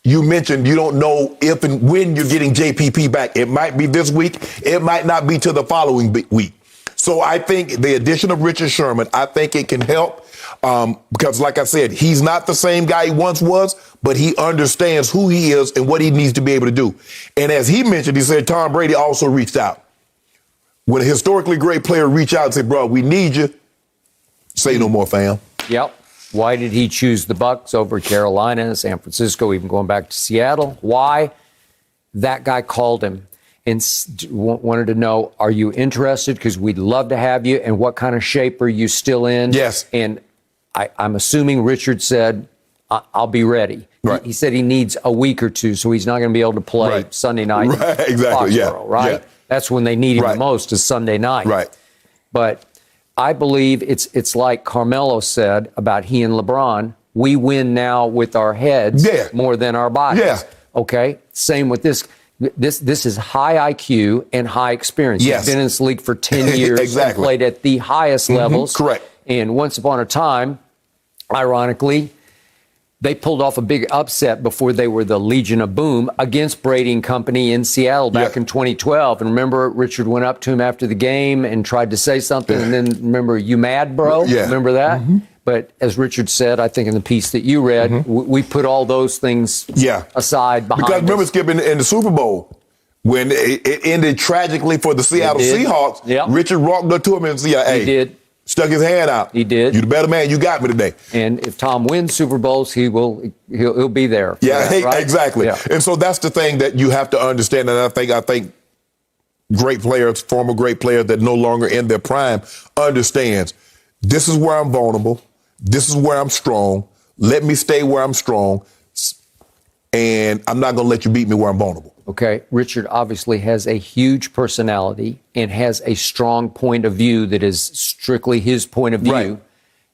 You mentioned you don't know if and when you're getting JPP back. It might be this week. It might not be to the following week. So I think the addition of Richard Sherman, I think it can help because, like I said, he's not the same guy he once was, but he understands who he is and what he needs to be able to do. And as he mentioned, he said Tom Brady also reached out. When a historically great player reach out and say, bro, we need you, say no more, fam. Yep. Why did he choose the Bucs over Carolina, San Francisco, even going back to Seattle? Why? That guy called him and wanted to know, are you interested? Because we'd love to have you. And what kind of shape are you still in? Yes. And I'm assuming Richard said, I'll be ready. Right. He said he needs a week or two, so he's not going to be able to play Sunday night. Right, exactly. Foxborough, right? Yeah. That's when they need him the most, is Sunday night. Right. But I believe it's like Carmelo said about he and LeBron. We win now with our heads more than our bodies. Yeah. Okay? Same with this. This is high IQ and high experience. Yes. He's been in this league for 10 years. Exactly. And played at the highest levels. Correct. And once upon a time, ironically, they pulled off a big upset before they were the Legion of Boom against Brady and company in Seattle back in 2012. And remember, Richard went up to him after the game and tried to say something. And then remember, you mad, bro? Yeah. Remember that? But as Richard said, I think in the piece that you read, we put all those things aside behind Because remember, us. Skip, in the Super Bowl, when it ended tragically for the Seattle Seahawks, Richard walked up to him and said, hey, He did. Stuck his hand out. He did. You the better man. You got me today. And if Tom wins Super Bowls, he'll be there. Yeah, that, right? exactly. Yeah. And so that's the thing that you have to understand. And I think great players, former great players that no longer in their prime, understands this is where I'm vulnerable. This is where I'm strong. Let me stay where I'm strong. And I'm not going to let you beat me where I'm vulnerable. Okay. Richard obviously has a huge personality and has a strong point of view that is strictly his point of view. Right.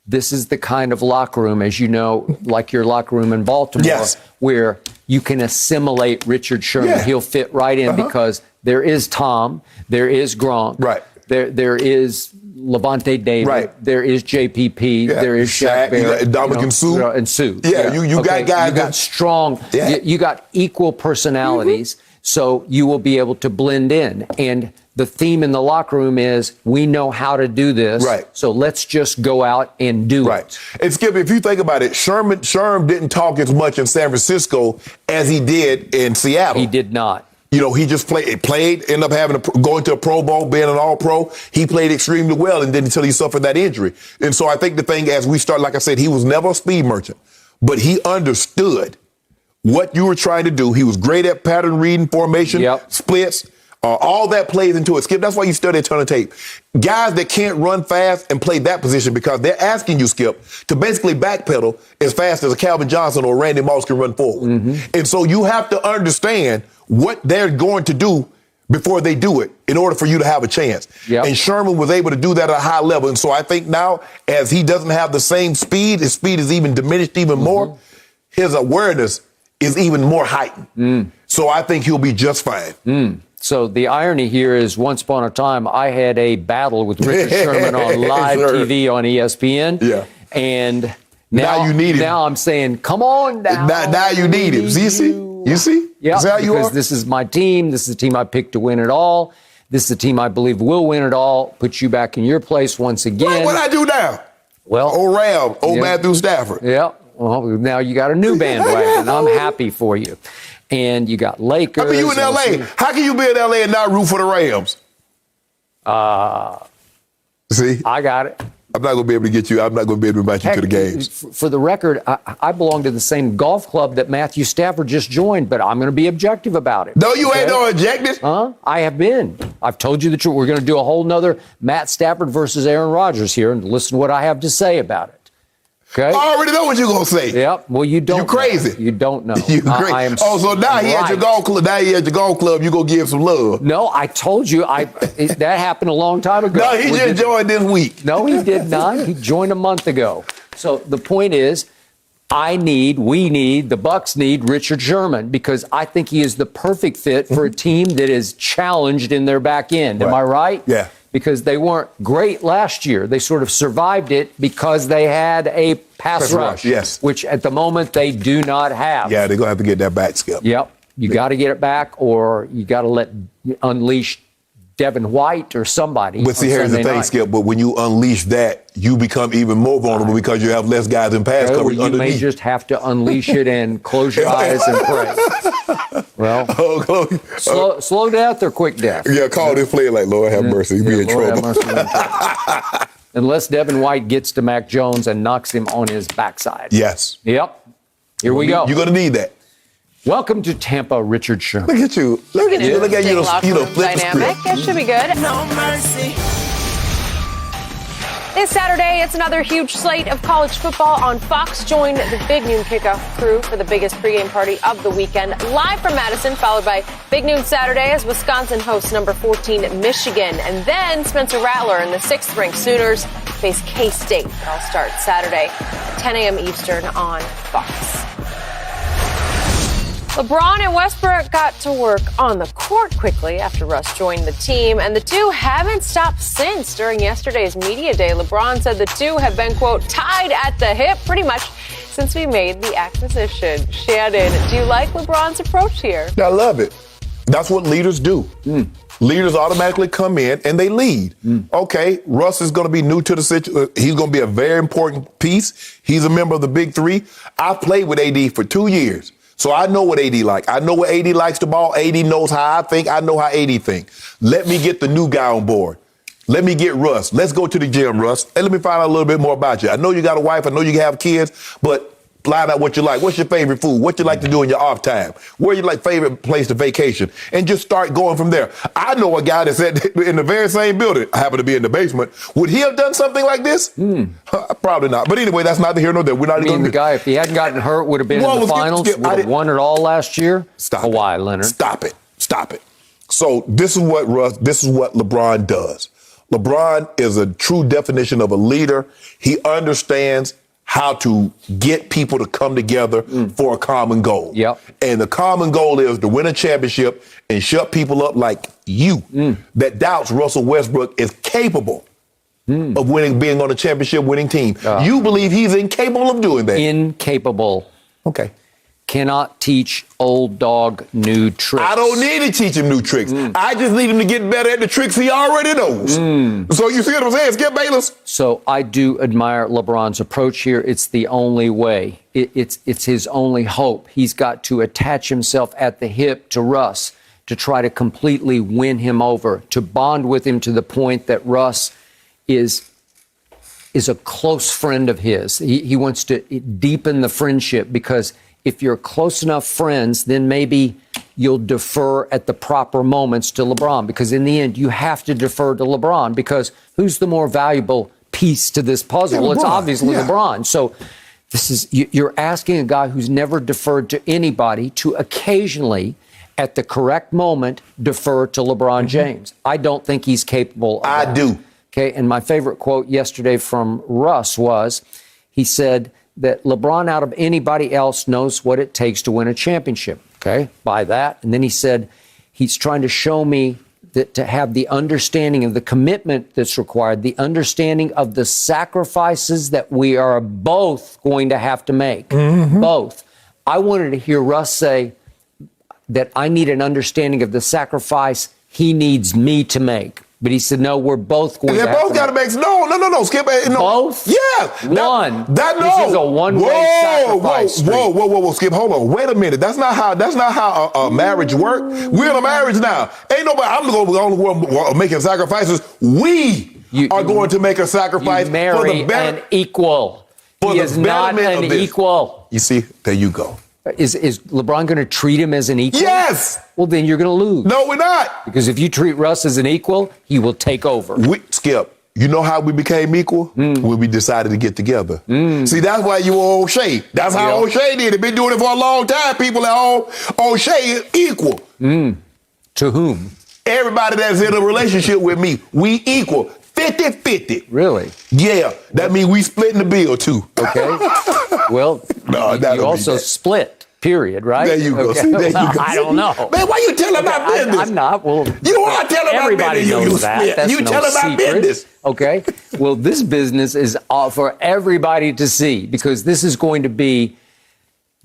This is the kind of locker room, as you know, like your locker room in Baltimore, yes. where you can assimilate Richard Sherman. Yeah. He'll fit right in because there is Tom, there is Gronk, Right. there is Levante David, right. there is JPP, there is Shaq Barrett, Dominic and Sue. And Sue. Yeah, you got guys. You got strong, you got equal personalities, so you will be able to blend in. And the theme in the locker room is, we know how to do this, right. so let's just go out and do it. And Skip, if you think about it, Sherman didn't talk as much in San Francisco as he did in Seattle. He did not. You know, he just played, ended up going to a Pro Bowl, being an All-Pro. He played extremely well, and then until he suffered that injury. And so I think the thing, as we start, like I said, he was never a speed merchant, but he understood what you were trying to do. He was great at pattern reading, formation, splits. All that plays into it. Skip, that's why you study a ton of tape. Guys that can't run fast and play that position because they're asking you, Skip, to basically backpedal as fast as a Calvin Johnson or Randy Moss can run forward. Mm-hmm. And so you have to understand what they're going to do before they do it in order for you to have a chance. Yep. And Sherman was able to do that at a high level. And so I think now, as he doesn't have the same speed, his speed is even diminished even more, his awareness is even more heightened. So I think he'll be just fine. So the irony here is, once upon a time, I had a battle with Richard Sherman on live TV on ESPN. Yeah. And now you need him. Now I'm saying, come on now. Now you need him. You see? Yeah, is that how you because are? This is my team. This is the team I picked to win it all. This is the team I believe will win it all. Put you back in your place once again. What I do now? Well, old Matthew Stafford. Yeah. Well, now you got a new bandwagon. I'm happy for you. And you got Lakers. I mean, you in L.A. How can you be in L.A. and not root for the Rams? See? I got it. I'm not going to be able to get you. I'm not going to be able to invite you to the games. For the record, I belong to the same golf club that Matthew Stafford just joined, but I'm going to be objective about it. No, you ain't no objective. I have been. I've told you the truth. We're going to do a whole nother Matt Stafford versus Aaron Rodgers here, and listen to what I have to say about it. Okay. I already know what you're going to say. Yep. Well, you don't. You crazy. Know. You don't know. You crazy. I am so now he at your golf club. Now he at your golf club. You going to give some love. No, I told you. That happened a long time ago. No, he just joined this week. No, he did not. He joined a month ago. So the point is, we need, the Bucs need Richard Sherman, because I think he is the perfect fit for a team that is challenged in their back end. Am I right? Yeah. Because they weren't great last year. They sort of survived it because they had a pass rush, yes, which at the moment they do not have. Yeah, they're going to have to get that back, Skip. Yep. You got to get it back, or you got to unleash Devin White or somebody. But see, here's the thing, Skip. But when you unleash that, you become even more vulnerable because you have less guys in pass coverage underneath. You may just have to unleash it and close your eyes and pray. Well, slow death or quick death? Yeah, call this player like, Lord have mercy, be in trouble. Unless Devin White gets to Mac Jones and knocks him on his backside. Yes. Yep. Here we go. You're going to need that. Welcome to Tampa, Richard Sherman. Look at you. Look at you. Look at you. Flip dynamic. It should be good. No mercy. This Saturday, it's another huge slate of college football on Fox. Join the Big Noon Kickoff crew for the biggest pregame party of the weekend. Live from Madison, followed by Big Noon Saturday as Wisconsin hosts number 14 Michigan. And then Spencer Rattler and the 6th-ranked Sooners face K-State. It all starts Saturday at 10 a.m. Eastern on Fox. LeBron and Westbrook got to work on the court quickly after Russ joined the team, and the two haven't stopped since. During yesterday's media day, LeBron said the two have been, quote, tied at the hip pretty much since we made the acquisition. Shannon, do you like LeBron's approach here? I love it. That's what leaders do. Leaders automatically come in and they lead. Okay, Russ is going to be new to the situation. He's going to be a very important piece. He's a member of the Big Three. I've played with AD for 2 years. So I know what AD like. I know what AD likes the ball. AD knows how I think. I know how AD thinks. Let me get the new guy on board. Let me get Russ. Let's go to the gym, Russ. And let me find out a little bit more about you. I know you got a wife. I know you have kids, but line out what you like. What's your favorite food? What you like to do in your off time? Where you like favorite place to vacation? And just start going from there. I know a guy that's in the very same building. I happen to be in the basement. Would he have done something like this? Probably not. But anyway, that's neither here nor there. We're not the guy, if he hadn't gotten hurt, would have been in the finals. Would have won it all last year. Stop Hawaii, it. Leonard. Stop it. So this is what LeBron does. LeBron is a true definition of a leader. He understands how to get people to come together for a common goal. Yep. And the common goal is to win a championship and shut people up like you that doubts Russell Westbrook is capable of being on a championship winning team. You believe he's incapable of doing that. Incapable. Okay. Cannot teach old dog new tricks. I don't need to teach him new tricks. I just need him to get better at the tricks he already knows. So you see what I'm saying, Skip Bayless? So I do admire LeBron's approach here. It's the only way. It's his only hope. He's got to attach himself at the hip to Russ to try to completely win him over, to bond with him to the point that Russ is a close friend of his. He wants to deepen the friendship, because if you're close enough friends, then maybe you'll defer at the proper moments to LeBron, because in the end, you have to defer to LeBron, because who's the more valuable piece to this puzzle? Well, it's obviously LeBron. So you're asking a guy who's never deferred to anybody to occasionally, at the correct moment, defer to LeBron James. I don't think he's capable of that. I do. Okay, and my favorite quote yesterday from Russ was, he said that LeBron, out of anybody else, knows what it takes to win a championship. Okay, by that. And then he said, he's trying to show me that to have the understanding of the commitment that's required, the understanding of the sacrifices that we are both going to have to make. Both. I wanted to hear Russ say that I need an understanding of the sacrifice he needs me to make. But he said, no, we're both going to have to. They both got to make. No, Skip. No. Both? Yeah. One. That no. This is a one-way sacrifice. Whoa, Skip. Hold on. Wait a minute. That's not how a marriage works. We're in a marriage now. Ain't nobody. I'm going to be the only one making sacrifices. We are going to make a sacrifice for the better. An equal. He is not an equal. You see, there you go. Is LeBron going to treat him as an equal? Yes. Well, then you're going to lose. No, we're not. Because if you treat Russ as an equal, he will take over. Skip, you know how we became equal? When we decided to get together. See, that's why you were O'Shea. That's how O'Shea did it. Been doing it for a long time. People at home, O'Shea is equal. To whom? Everybody that's in a relationship with me, we equal. 50-50. Really? Yeah. That means we splitting the bill, too. Okay. Well, you also split, period, right? There you go. Okay. See, there you go. I don't know. Man, why you telling my business? I'm not. Well, you are telling my business. Everybody knows that. That's you no telling my business. Okay. Well, this business is for everybody to see, because this is going to be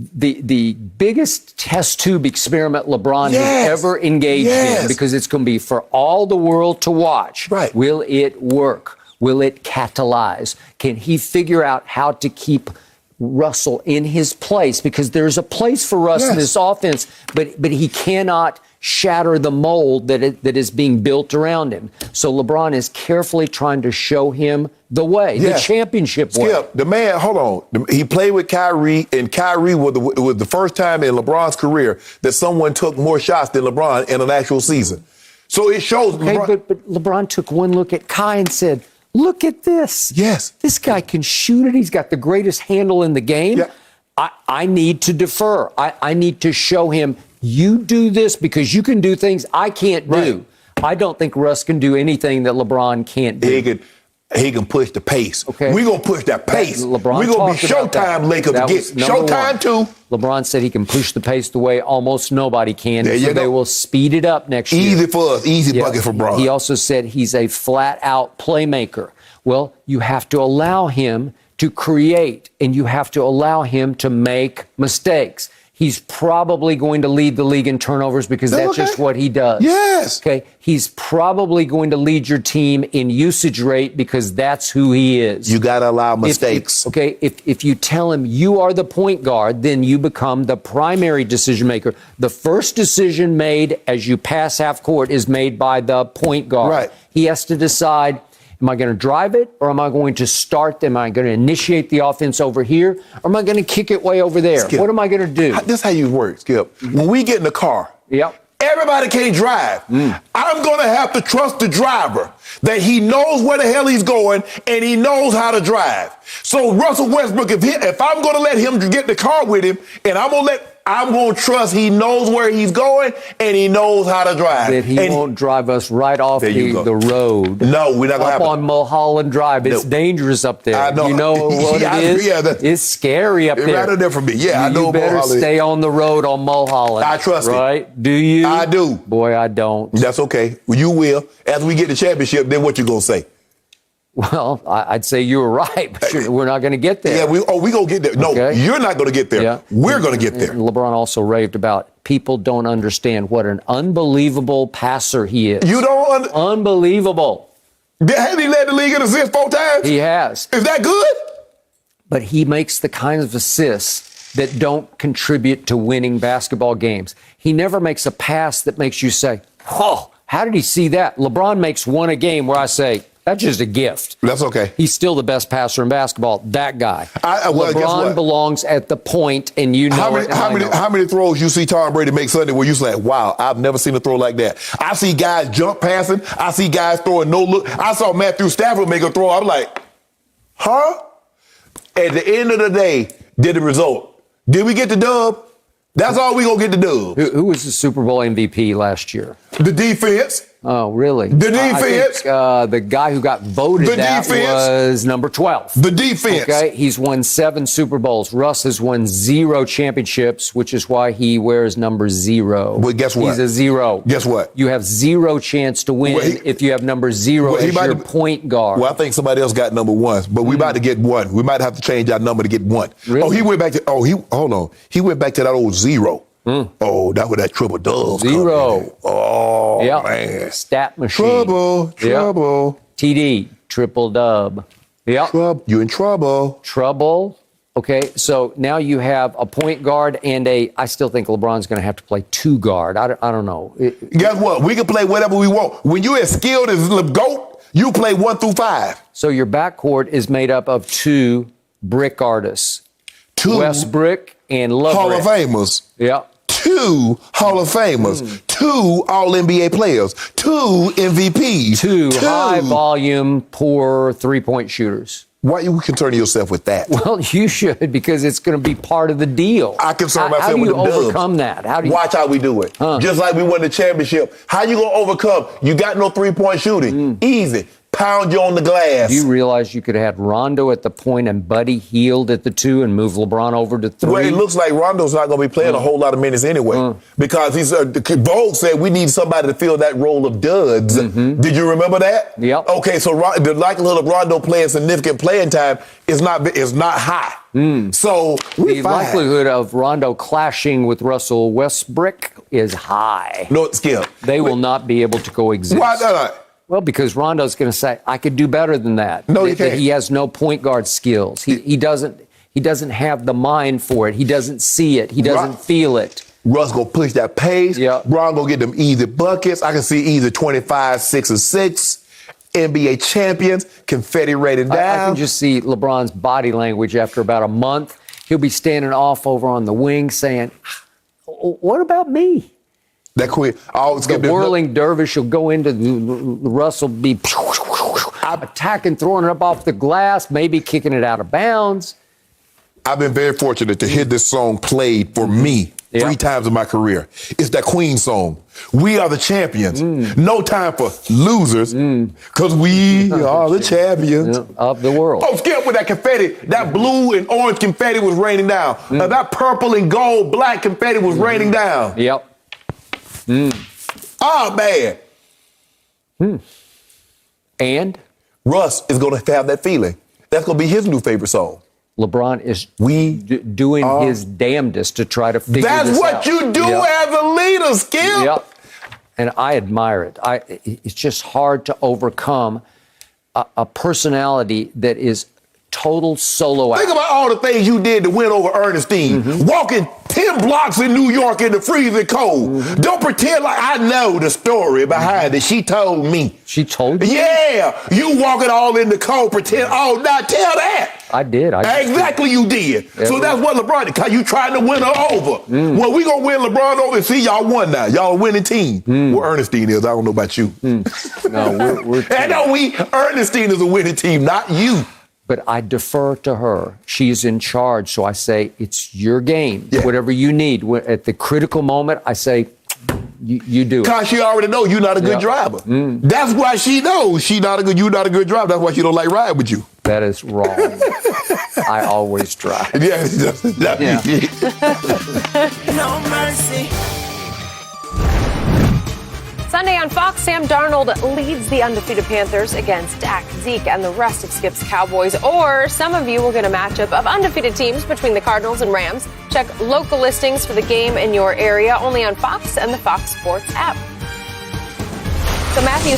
the biggest test tube experiment LeBron has ever engaged in, because it's going to be for all the world to watch. Right. Will it work? Will it catalyze? Can he figure out how to keep Russell in his place? Because there's a place for Russ in this offense, but he cannot shatter the mold that is being built around him. So LeBron is carefully trying to show him the way, the championship way. Skip, the man, hold on. He played with Kyrie, and Kyrie was the first time in LeBron's career that someone took more shots than LeBron in an actual season. So it shows. Okay, but LeBron took one look at Kai and said, look at this. Yes. This guy can shoot it. He's got the greatest handle in the game. Yeah. I need to defer. I need to show him, you do this because you can do things I can't do. I don't think Russ can do anything that LeBron can't do. He can push the pace. Okay. We're going to push that pace. We're LeBron going to be Showtime Lakers again. Showtime too. LeBron said he can push the pace the way almost nobody can. So they will speed it up next year. Easy for us. Easy bucket for Bron. He also said he's a flat-out playmaker. Well, you have to allow him to create, and you have to allow him to make mistakes. He's probably going to lead the league in turnovers because that's just what he does. Yes. Okay. He's probably going to lead your team in usage rate because that's who he is. You got to allow mistakes. If you tell him you are the point guard, then you become the primary decision maker. The first decision made as you pass half court is made by the point guard. Right. He has to decide, am I going to drive it or am I going to start? Am I going to initiate the offense over here or am I going to kick it way over there? Skip, what am I going to do? This is how you work, Skip. When we get in the car, everybody can't drive. I'm going to have to trust the driver that he knows where the hell he's going and he knows how to drive. So Russell Westbrook, if I'm going to let him get in the car with him and I'm going to trust he knows where he's going and he knows how to drive. That he won't drive us right off the road. No, we're not going to happen. Up on Mulholland Drive. It's dangerous up there. I know. You know what it is? It's scary up there. It's rather different for me. Yeah, I know. You better stay on the road on Mulholland. I trust it. Right? Do you? I do. Boy, I don't. That's okay. Well, you will. After we get the championship, then what you going to say? Well, I'd say you were right, but we're not going to get there. Yeah, we going to get there. No, you're not going to get there. Yeah. We're going to get there. LeBron also raved about people don't understand what an unbelievable passer he is. You don't Unbelievable. Has he led the league in assists 4 times? He has. Is that good? But he makes the kinds of assists that don't contribute to winning basketball games. He never makes a pass that makes you say, oh, how did he see that? LeBron makes one a game where I say, that's just a gift. That's okay. He's still the best passer in basketball. That guy. Well, LeBron belongs at the point, and you know how many throws you see Tom Brady make Sunday where you say, wow, I've never seen a throw like that. I see guys jump passing. I see guys throwing no look. I saw Matthew Stafford make a throw. I'm like, huh? At the end of the day, did the result? Did we get the dub? That's all we going to get the dub. Who was the Super Bowl MVP last year? The defense. Oh, really? The defense. I think, the guy who got voted was number 12. The defense. Okay, he's won 7 Super Bowls. Russ has won 0 championships, which is why he wears number 0. But guess what? He's a 0. Guess what? You have 0 chance to win if you have number 0 as your point guard. Well, I think somebody else got number 1, but we about to get 1. We might have to change our number to get 1. Really? Oh, he went back to. Hold on. He went back to that old 0. Oh, that was that triple dub. 0. Oh, man. Stat machine. Trouble. TD, triple dub. Yep. You in trouble. Trouble. Okay, so now you have a point guard and I still think LeBron's going to have to play 2 guard. I don't know. Guess what? We can play whatever we want. When you're as skilled as the GOAT, you play 1 through 5. So your backcourt is made up of 2 brick artists. 2 Westbrook and Love Hall of Famers. Yeah. 2 Hall of Famers, 2 All-NBA players, 2 MVPs, 2 high-volume, poor three-point shooters. Why are you concerning yourself with that? Well, you should, because it's going to be part of the deal. I concern myself with the dubs. How do you overcome that? Watch how we do it. Just like we won the championship. How you going to overcome? You got no three-point shooting. Easy. Pound you on the glass. Do you realize you could have had Rondo at the point and Buddy Hield at the 2 and move LeBron over to 3? Well, it looks like Rondo's not going to be playing a whole lot of minutes anyway because he's Vogue said we need somebody to fill that role of duds. Did you remember that? Yep. Okay, so the likelihood of Rondo playing significant playing time is not high. So the likelihood of Rondo clashing with Russell Westbrook is high. No, Skip. They will not be able to coexist. Why not? Well, because Rondo's going to say, I could do better than that. No, you can't. He has no point guard skills. He doesn't have the mind for it. He doesn't see it. He doesn't feel it. Russ going to push that pace. Yeah. Bron going to get them easy buckets. I can see either 25, 6 or 6. NBA champions, confetti rated down. I can just see LeBron's body language after about a month. He'll be standing off over on the wing saying, what about me? That quick. The whirling dervish will go into the Russ will be attacking, throwing it up off the glass, maybe kicking it out of bounds. I've been very fortunate to hear this song played for me 3 times in my career. It's that Queen song. We are the champions. No time for losers, because we are the champions of the world. Oh, Skip, with that confetti, that blue and orange confetti was raining down. That purple and gold, black confetti was raining down. Yep. Oh, man. And? Russ is going to have that feeling. That's going to be his new favorite song. LeBron is doing his damnedest to try to figure this out. That's what you do as a leader, Skip. Yep. And I admire it. It's just hard to overcome a personality that is total solo act. Think about all the things you did to win over Ernestine. Walking 10 blocks in New York in the freezing cold. Don't pretend like I know the story behind it. She told me. She told you? Yeah. You walking all in the cold, pretend, now tell that. I did. Exactly you did. So that's what LeBron did, because you trying to win her over. Well, we going to win LeBron over and see y'all won now. Y'all a winning team. Where Ernestine is, I don't know about you. No, we're and no, Ernestine is a winning team, not you. But I defer to her. She's in charge. So I say, it's your game. Yeah. Whatever you need. At the critical moment, I say, you do it. Because she already knows you're not a good driver. That's why she knows you're not a good driver. That's why she don't like riding with you. That is wrong. I always drive. Yeah. No mercy. Sunday on Fox, Sam Darnold leads the undefeated Panthers against Dak, Zeke, and the rest of Skip's Cowboys. Or some of you will get a matchup of undefeated teams between the Cardinals and Rams. Check local listings for the game in your area, only on Fox and the Fox Sports app. So Matthew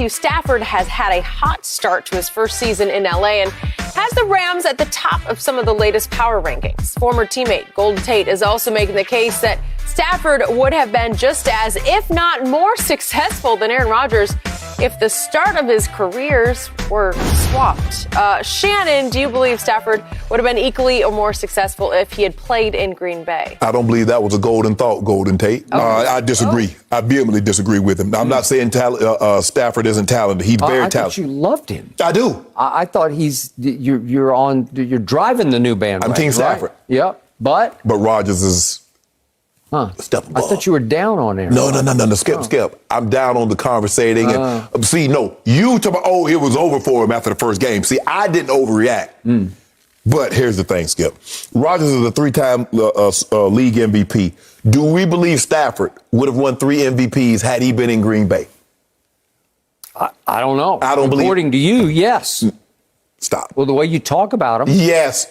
Stafford has had a hot start to his first season in LA and has the Rams at the top of some of the latest power rankings. Former teammate Golden Tate is also making the case that Stafford would have been just as, if not more successful than Aaron Rodgers if the start of his careers were swapped. Shannon, do you believe Stafford would have been equally or more successful if he had played in Green Bay? I don't believe that was a golden thought, Golden Tate. I disagree. I vehemently disagree with him. I'm not saying Stafford isn't talented. He's very talented. I thought you loved him. I do. I thought you're driving the new bandwagon. I'm Team Stafford. Right? Yep. But Rodgers is a step above. I thought you were down on Aaron. No. Skip. I'm down on the conversating. You talk about, it was over for him after the first game. See, I didn't overreact. But here's the thing, Skip. Rodgers is a 3-time league MVP. Do we believe Stafford would have won 3 MVPs had he been in Green Bay? I don't know. I don't believe. According to you, yes. Stop. Well, the way you talk about him. Yes.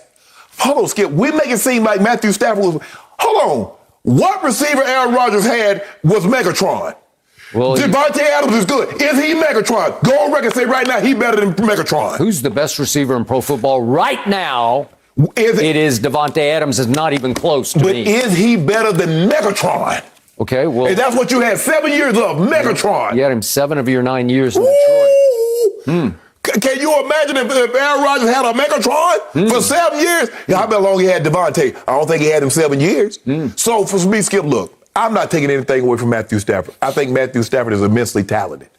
Hold on, Skip. We make it seem like Matthew Stafford was. Hold on. What receiver Aaron Rodgers had was Megatron. Well, Devontae Adams is good. Is he Megatron? Go on record and say right now he's better than Megatron. Who's the best receiver in pro football right now? It is Devontae Adams. Is not even close to me. But is he better than Megatron? Okay, well. And that's what you had 7 years of, Megatron. You had him 7 of your 9 years in Detroit. Can you imagine if Aaron Rodgers had a Megatron for 7 years? How long he had Devontae? I don't think he had him 7 years. So for me, Skip, look, I'm not taking anything away from Matthew Stafford. I think Matthew Stafford is immensely talented.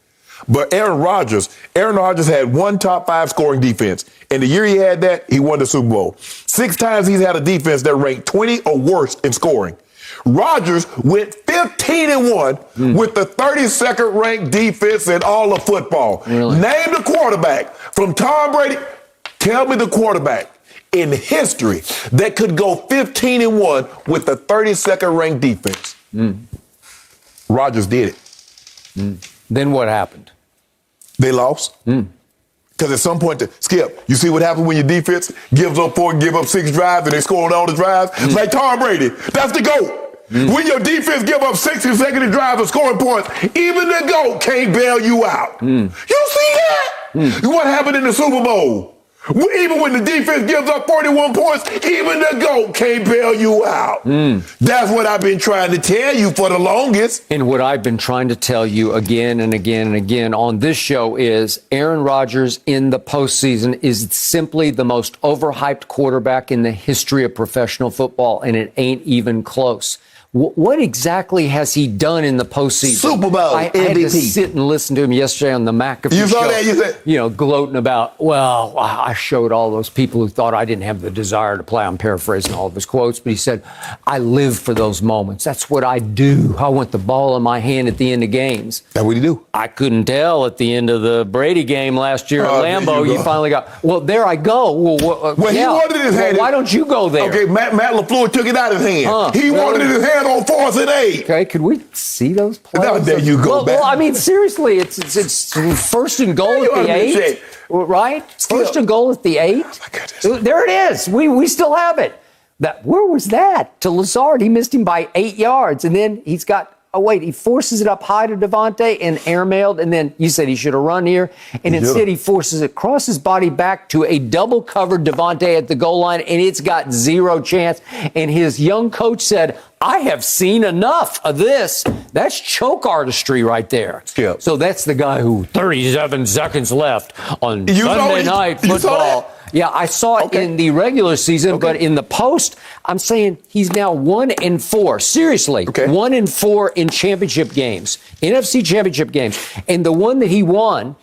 But Aaron Rodgers had 1 top 5 scoring defense. And the year he had that, he won the Super Bowl. 6 times he's had a defense that ranked 20 or worse in scoring. Rodgers went 15-1 with the 32nd ranked defense in all of football. Really? Name the quarterback from Tom Brady. Tell me the quarterback in history that could go 15-1 with the 32nd ranked defense. Rodgers did it. Then what happened? They lost. Because at some point, Skip, you see what happens when your defense gives up 4 and give up 6 drives and they score on all the drives? Like Tom Brady. That's the GOAT. When your defense give up 6 consecutive drives of scoring points, even the GOAT can't bail you out. You see that? What happened in the Super Bowl? Even when the defense gives up 41 points, even the GOAT can't bail you out. That's what I've been trying to tell you for the longest. And what I've been trying to tell you again and again and again on this show is Aaron Rodgers in the postseason is simply the most overhyped quarterback in the history of professional football, and it ain't even close. What exactly has he done in the postseason? Super Bowl I MVP. had to sit and listen to him yesterday on the McAfee show. You saw that? You said, gloating about, well, I showed all those people who thought I didn't have the desire to play. I'm paraphrasing all of his quotes, but he said, I live for those moments. That's what I do. I want the ball in my hand at the end of games. That's what he do. I couldn't tell at the end of the Brady game last year at Lambeau. You finally got, well, there I go. Well, he wanted it in his hand. Why don't you go there? Okay, Matt LaFleur took it out of his hand. He wanted it in his hand. bad on 4th and 8. Okay, could we see those plays? Now, there you go. Well, I mean, seriously, it's first and goal at the 8, right? First and goal at the 8. Oh, my goodness. There it is. We still have it. Where was that? To Lazard, he missed him by 8 yards, and then he's got. Oh, wait, he forces it up high to Devontae and airmailed, and then you said he should have run here, and instead he forces it across his body back to a double-covered Devontae at the goal line, and it's got zero chance. And his young coach said, I have seen enough of this. That's choke artistry right there. Skip. So that's the guy who 37 seconds left on You Sunday Night You saw Football. that? Yeah, I saw it in the regular season, but in the post, I'm saying he's now 1-4. Seriously, 1-4 in championship games, NFC championship games. And the one that he won,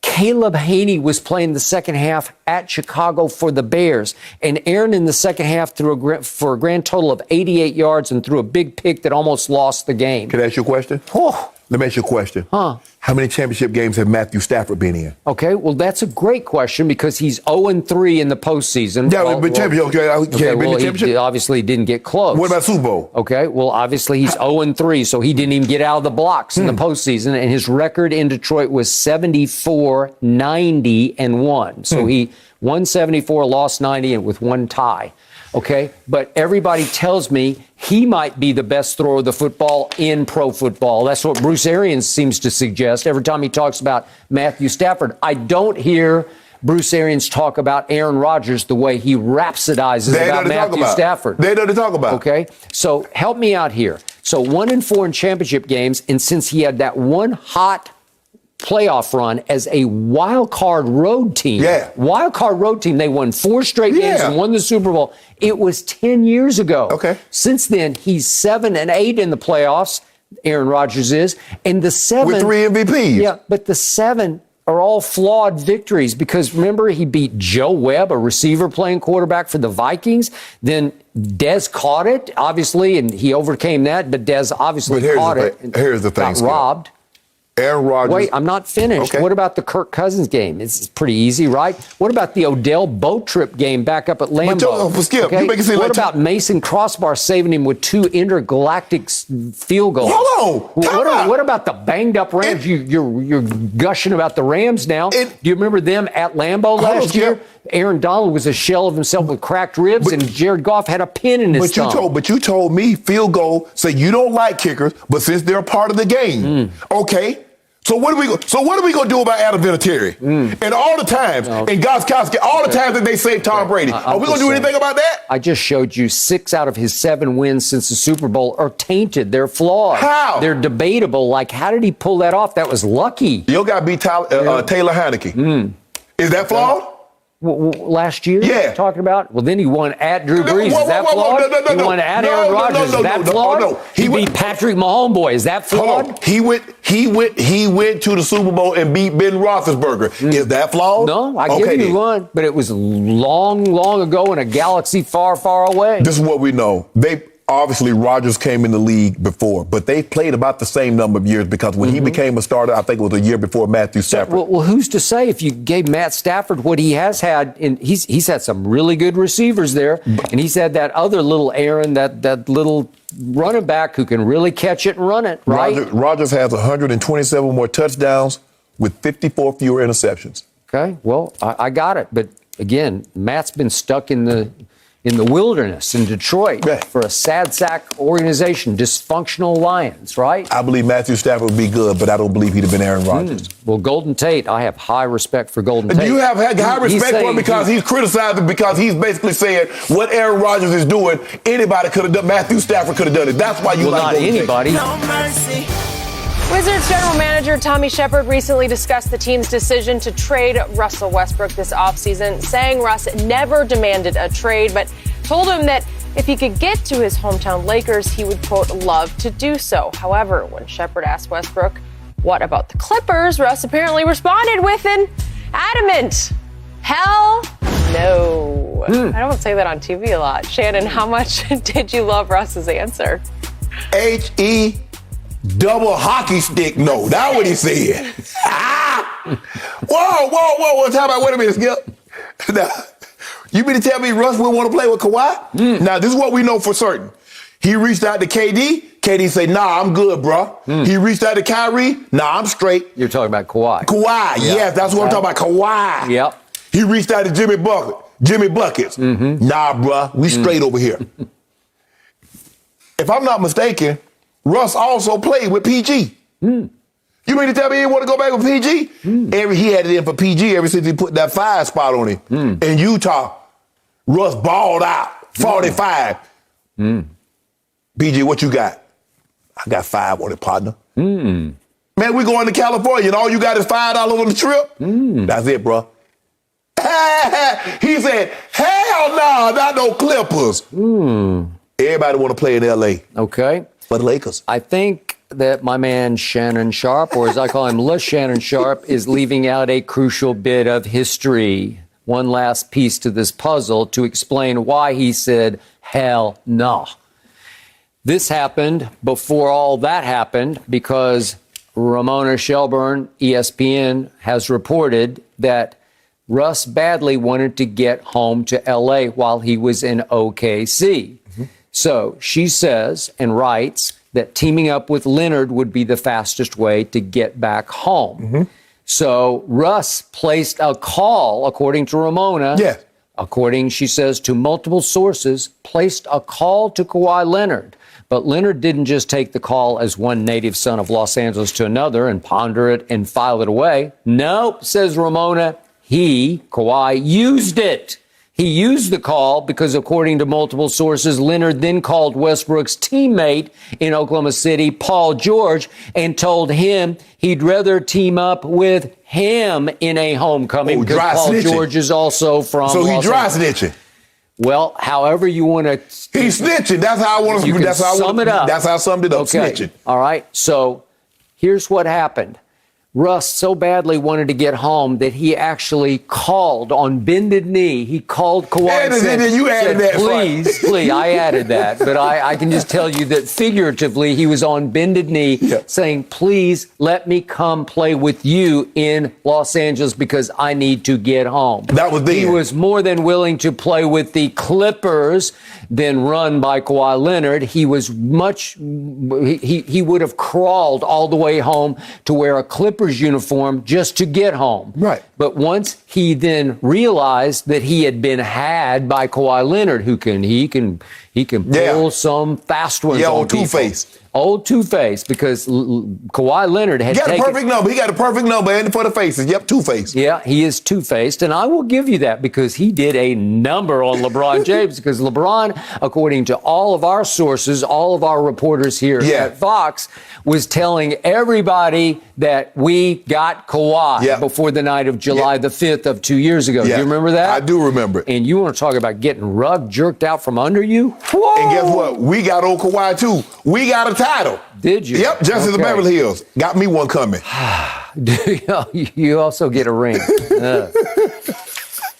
Caleb Haney was playing the second half at Chicago for the Bears. And Aaron in the second half threw for a grand total of 88 yards and threw a big pick that almost lost the game. Can I ask you a question? Oh. Let me ask you a question. How many championship games have Matthew Stafford been in? Okay, well, that's a great question because he's 0-3 in the postseason. Yeah, but championship. He obviously didn't get close. What about Super Bowl? Okay, well, obviously he's 0-3, so he didn't even get out of the blocks in the postseason, and his record in Detroit was 74-90-1. So he won 74, lost 90, and with one tie. Okay, but everybody tells me he might be the best thrower of the football in pro football. That's what Bruce Arians seems to suggest every time he talks about Matthew Stafford. I don't hear Bruce Arians talk about Aaron Rodgers the way he rhapsodizes about Matthew Stafford. They know to talk about. Okay, so help me out here. So 1-4 in championship games, and since he had that one hot playoff run as a wild card road team. Wild card road team. They won 4 straight games and won the Super Bowl. It was 10 years ago. Okay. Since then, he's 7-8 in the playoffs. Aaron Rodgers is, and the 7 with 3 MVPs. Yeah, but the 7 are all flawed victories because remember he beat Joe Webb, a receiver playing quarterback for the Vikings. Then Dez caught it, obviously, and he overcame that. But Dez obviously caught it. Here's the thing, got robbed. Aaron Rodgers. Wait, I'm not finished. Okay. What about the Kirk Cousins game? It's pretty easy, right? What about the Odell boat trip game back up at Lambeau? Skip, you make it seem what like about Mason Crossbar saving him with 2 intergalactic field goals? Hold on. What about the banged up Rams? You're gushing about the Rams now. Do you remember them at Lambeau last year? Aaron Donald was a shell of himself with cracked ribs, and Jared Goff had a pin in his thumb. But you told me field goal. Say you don't like kickers, but since they're a part of the game, okay. So what are we going to do about Adam Vinatieri? And all the times, and Gostkowski, all the times that they saved Tom Brady, are we going to do anything about that? I just showed you 6 out of his 7 wins since the Super Bowl are tainted. They're flawed. How? They're debatable. Like, how did he pull that off? That was lucky. Your guy beat Taylor Heineke. Is that flawed? Last year? Yeah. Talking about? Well, then he won at Drew Brees. Is that flawed? He won at Aaron Rodgers. Is that flawed? He beat Patrick Mahomes. Is that flawed? He went to the Super Bowl and beat Ben Roethlisberger. Is that flawed? No, I give you one, but it was long, long ago in a galaxy far, far away. This is what we know. Obviously, Rodgers came in the league before, but they played about the same number of years because when he became a starter, I think it was a year before Matthew Stafford. Well, who's to say if you gave Matt Stafford what he has had? And he's had some really good receivers there, and he's had that other little Aaron, that little running back who can really catch it and run it, right? Rodgers has 127 more touchdowns with 54 fewer interceptions. Okay, well, I got it. But again, Matt's been stuck in the wilderness in Detroit for a sad sack organization, dysfunctional Lions, right? I believe Matthew Stafford would be good, but I don't believe he'd have been Aaron Rodgers. Well, Golden Tate, I have high respect for Golden Tate. You have high respect for him because he's criticizing, because he's basically saying what Aaron Rodgers is doing, anybody could have done. Matthew Stafford could have done it. That's why you like Golden anybody. No mercy. Wizards general manager Tommy Shepard recently discussed the team's decision to trade Russell Westbrook this offseason, saying Russ never demanded a trade, but told him that if he could get to his hometown Lakers, he would, quote, love to do so. However, when Shepard asked Westbrook, what about the Clippers, Russ apparently responded with an adamant, hell no. I don't say that on TV a lot. Shannon, how much did you love Russ's answer? H-E double hockey stick no. That's what he said. Whoa. Time out. Wait a minute, Skip. Now, you mean to tell me Russ will want to play with Kawhi? Now, this is what we know for certain. He reached out to KD. KD say, nah, I'm good, bro. He reached out to Kyrie. Nah, I'm straight. You're talking about Kawhi. Kawhi, yes, that's what I'm talking about. Kawhi. Yep. He reached out to Jimmy Buckets. Nah, bro, we straight over here. If I'm not mistaken, Russ also played with PG. You mean to tell me he didn't want to go back with PG? He had it in for PG ever since he put that 5 spot on him. In Utah, Russ balled out, 45. PG, what you got? I got 5 on it, partner. Man, we going to California and all you got is $5 on the trip? That's it, bro. He said, hell no, not no Clippers. Everybody want to play in L.A. Okay. For the Lakers. I think that my man Shannon Sharp, or as I call him, Shannon Sharp, is leaving out a crucial bit of history. One last piece to this puzzle to explain why he said, hell no. This happened before all that happened because Ramona Shelburne, ESPN, has reported that Russ badly wanted to get home to L.A. while he was in OKC. So she says and writes that teaming up with Leonard would be the fastest way to get back home. So Russ placed a call, according to Ramona, according, she says, to multiple sources, placed a call to Kawhi Leonard. But Leonard didn't just take the call as one native son of Los Angeles to another and ponder it and file it away. Nope, says Ramona, Kawhi, used it. He used the call because, according to multiple sources, Leonard then called Westbrook's teammate in Oklahoma City, Paul George, and told him he'd rather team up with him in a homecoming because Paul George is also from So he Los dry Angeles. snitching. Well, however you want to... He's snitching. That's how I want to... That's how sum it up. That's how I summed it up, okay. snitching. All right, so here's what happened. Russ so badly wanted to get home that he actually called on bended knee. He called Kawhi and said, please, I added that. But I can just tell you that figuratively, he was on bended knee saying, please let me come play with you in Los Angeles because I need to get home. That was He was more than willing to play with the Clippers than run by Kawhi Leonard. He was he would have crawled all the way home to wear a Clippers uniform just to get home. Right. But once he then realized that he had been had by Kawhi Leonard, who can pull some fast ones on people. Two-Face. Old Two-Face, because Kawhi Leonard had taken... He got a perfect number. He got a perfect number and for the faces. Yep, Two-Face. Yeah, he is two-faced, and I will give you that because he did a number on LeBron James because LeBron, according to all of our sources, all of our reporters here at Fox, was telling everybody that we got Kawhi before the night of July the 5th of 2 years ago. Do you remember that? I do remember it. And you want to talk about getting rug jerked out from under you? Whoa! And guess what? We got old Kawhi, too. We got a title. Did you? Yep, just as the Beverly Hills. Got me one coming. You also get a ring.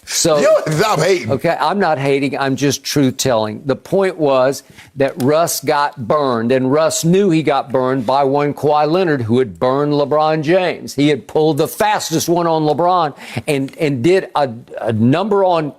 So stop hating. Okay, I'm not hating. I'm just truth-telling. The point was that Russ got burned, and Russ knew he got burned by one Kawhi Leonard who had burned LeBron James. He had pulled the fastest one on LeBron and did a number on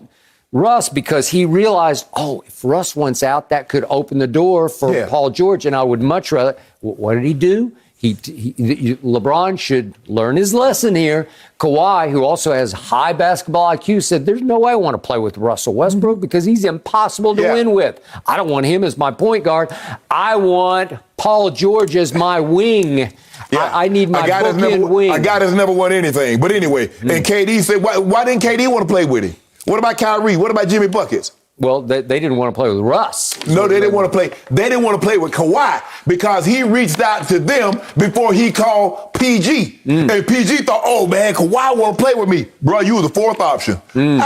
Russ because he realized, if Russ wants out, that could open the door for Paul George, and I would much rather. What did he do? LeBron should learn his lesson here. Kawhi, who also has high basketball IQ, said, there's no way I want to play with Russell Westbrook because he's impossible to win with. I don't want him as my point guard. I want Paul George as my wing. I need my bookend wing. A guy that's never won anything. But anyway, and KD said, why didn't KD want to play with him? What about Kyrie? What about Jimmy Buckets? Well, they didn't want to play with Russ. No, they didn't want to play. They didn't want to play with Kawhi because he reached out to them before he called PG. And PG thought, oh, man, Kawhi want to play with me. Bro, you were the fourth option. You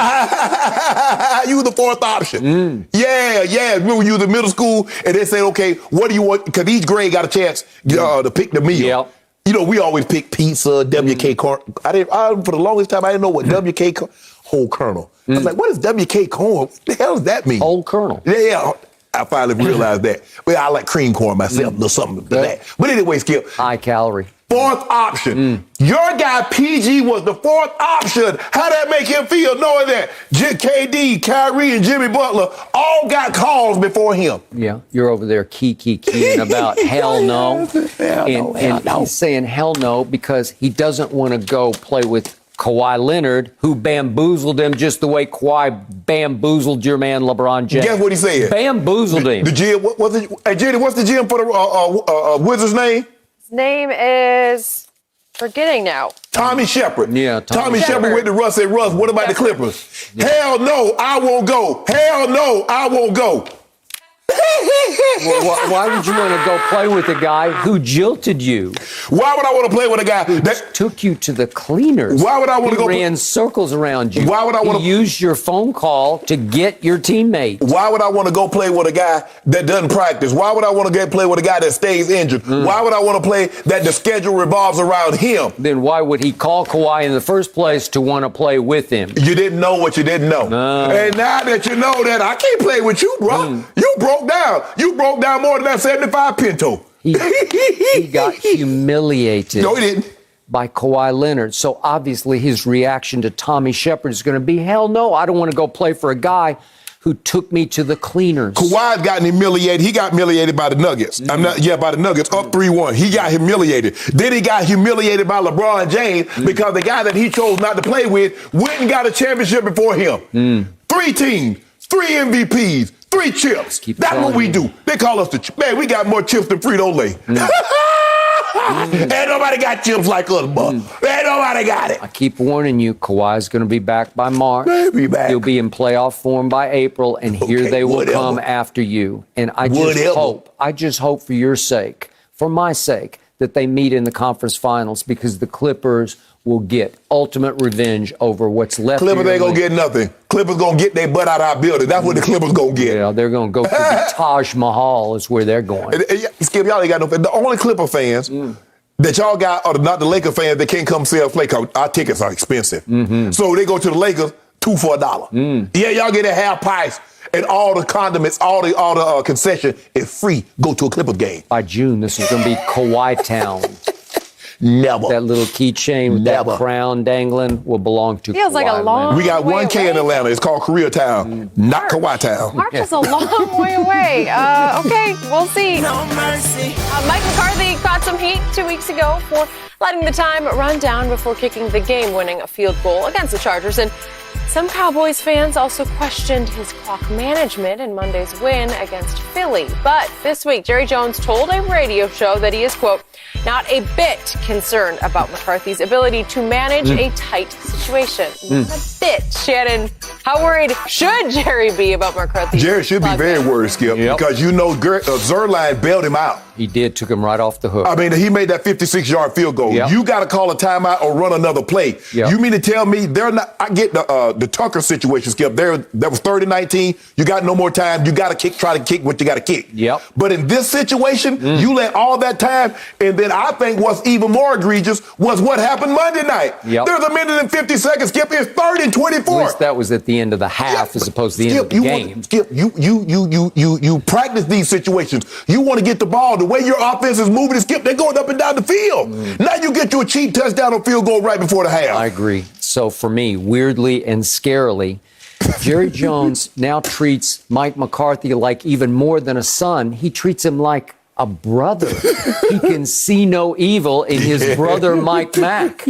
were the fourth option. Yeah. Remember you was in middle school and they said, okay, what do you want? Because each grade got a chance to pick the meal. Yep. You know, we always pick pizza, WK corn. For the longest time, I didn't know what WK whole kernel. I was like, what is WK corn? What the hell does that mean? Whole kernel. Yeah. I finally realized that. But I like cream corn myself or something to that. But anyway, Skip. High calorie. Fourth option. Your guy, PG, was the fourth option. How that make him feel knowing that KD, Kyrie, and Jimmy Butler all got calls before him? Yeah, you're over there keying about hell no. And he's saying hell no because he doesn't want to go play with Kawhi Leonard, who bamboozled him just the way Kawhi bamboozled your man LeBron James. Guess what he said? Bamboozled him. The GM, hey, Jenny, what's the GM for the Wizards' name? His name is forgetting now. Tommy Shepard. Yeah, Tommy Shepard went to Russ and Russ. What about the Clippers? Yeah. Hell no, I won't go. Hell no, I won't go. Well, why would you want to go play with a guy who jilted you? Why would I want to play with a guy that took you to the cleaners? Why would I want to go? Ran circles around you. Why would I want to use your phone call to get your teammate? Why would I want to go play with a guy that doesn't practice? Why would I want to play with a guy that stays injured? Why would I want to play that the schedule revolves around him? Then why would he call Kawhi in the first place to want to play with him? You didn't know what you didn't know. And now that you know that, I can't play with you, bro. You broke down. You broke down more than that 75 Pinto. He got humiliated. No, he didn't. By Kawhi Leonard. So obviously his reaction to Tommy Shepard is going to be, hell no, I don't want to go play for a guy who took me to the cleaners. Kawhi's gotten humiliated. He got humiliated by the Nuggets. By the Nuggets, up 3-1. He got humiliated. Then he got humiliated by LeBron James because the guy that he chose not to play with went and got a championship before him. 3 teams, 3 MVPs, 3 chips. That's what we do. They call us man, we got more chips than Frito-Lay. Ain't nobody got chips like us, bud. Ain't nobody got it. I keep warning you, Kawhi's going to be back by March. Be back. He'll be in playoff form by April, and here they will come after you. And I just hope for your sake, for my sake, that they meet in the conference finals because the Clippers will get ultimate revenge over what's left. Clippers ain't going to get nothing. Clippers going to get their butt out of our building. That's what the Clippers going to get. Yeah, they're going to go to the Taj Mahal is where they're going. Skip, y'all ain't got no fans. The only Clipper fans that y'all got are not the Laker fans that can't come see us play because our tickets are expensive. So they go to the Lakers 2 for $1. Yeah, y'all get a half price. And all the condiments, all the concession is free. Go to a Clippers game. By June, this is going to be Kawhi Town. Never. That little keychain with that crown dangling will belong to Feels Kawhi. like a long We got way 1K away. in Atlanta. It's called Koreatown, not Kawhi Town. March is a long way away. Okay, we'll see. No mercy. Mike McCarthy caught some heat 2 weeks ago for letting the time run down before kicking the game-winning field goal against the Chargers. And some Cowboys fans also questioned his clock management in Monday's win against Philly. But this week, Jerry Jones told a radio show that he is, quote, not a bit concerned about McCarthy's ability to manage a tight situation. Not a bit. Shannon, how worried should Jerry be about McCarthy? Jerry should be very worried, Skip, because you know Zerline bailed him out. He did, took him right off the hook. I mean, he made that 56-yard field goal. You got to call a timeout or run another play. You mean to tell me they're not? I get the Tucker situation, Skip. That was 30-19. You got no more time. You got to try to kick what you got to kick. But in this situation, you let all that time, and then I think what's even more egregious was what happened Monday night. There's a minute and 50 seconds, Skip. It's 3rd and 24. At least that was at the end of the half as opposed to the end of the game. Skip, you practice these situations. You want to get the ball. The way your offense is moving, Skip, they're going up and down the field. Now you get you a cheap touchdown or field goal right before the half. I agree. So for me, weirdly and scarily, Jerry Jones now treats Mike McCarthy like even more than a son. He treats him like a brother. He can see no evil in his brother, Mike Mack.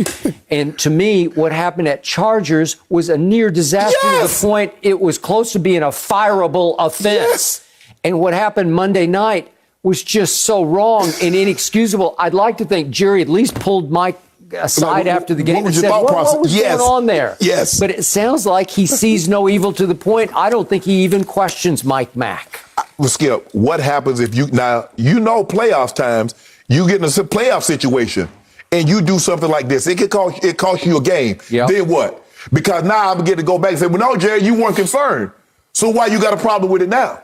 And to me, what happened at Chargers was a near disaster to the point it was close to being a fireable offense. And what happened Monday night was just so wrong and inexcusable. I'd like to think Jerry at least pulled Mike aside after the game and said, what was going on there? But it sounds like he sees no evil to the point I don't think he even questions Mike Mack. Well, Skip, what happens if playoffs times, you get in a playoff situation and you do something like this. It cost you a game. Then what? Because now I'm going to go back and say, well, no, Jerry, you weren't concerned. So why you got a problem with it now?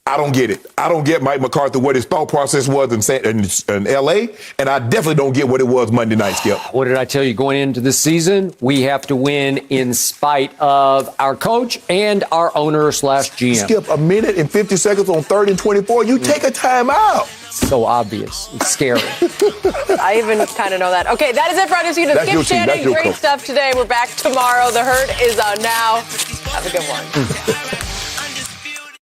I don't get it. I don't get Mike McCarthy, what his thought process was in L.A., and I definitely don't get what it was Monday night, Skip. What did I tell you going into the season? We have to win in spite of our coach and our owner/GM. Skip, a minute and 50 seconds on 3rd and 24. You take a timeout. So obvious. It's scary. I even kind of know that. Okay, that is it for Undisputed. Skip Shannon, great stuff today. We're back tomorrow. The Hurt is on now. Have a good one.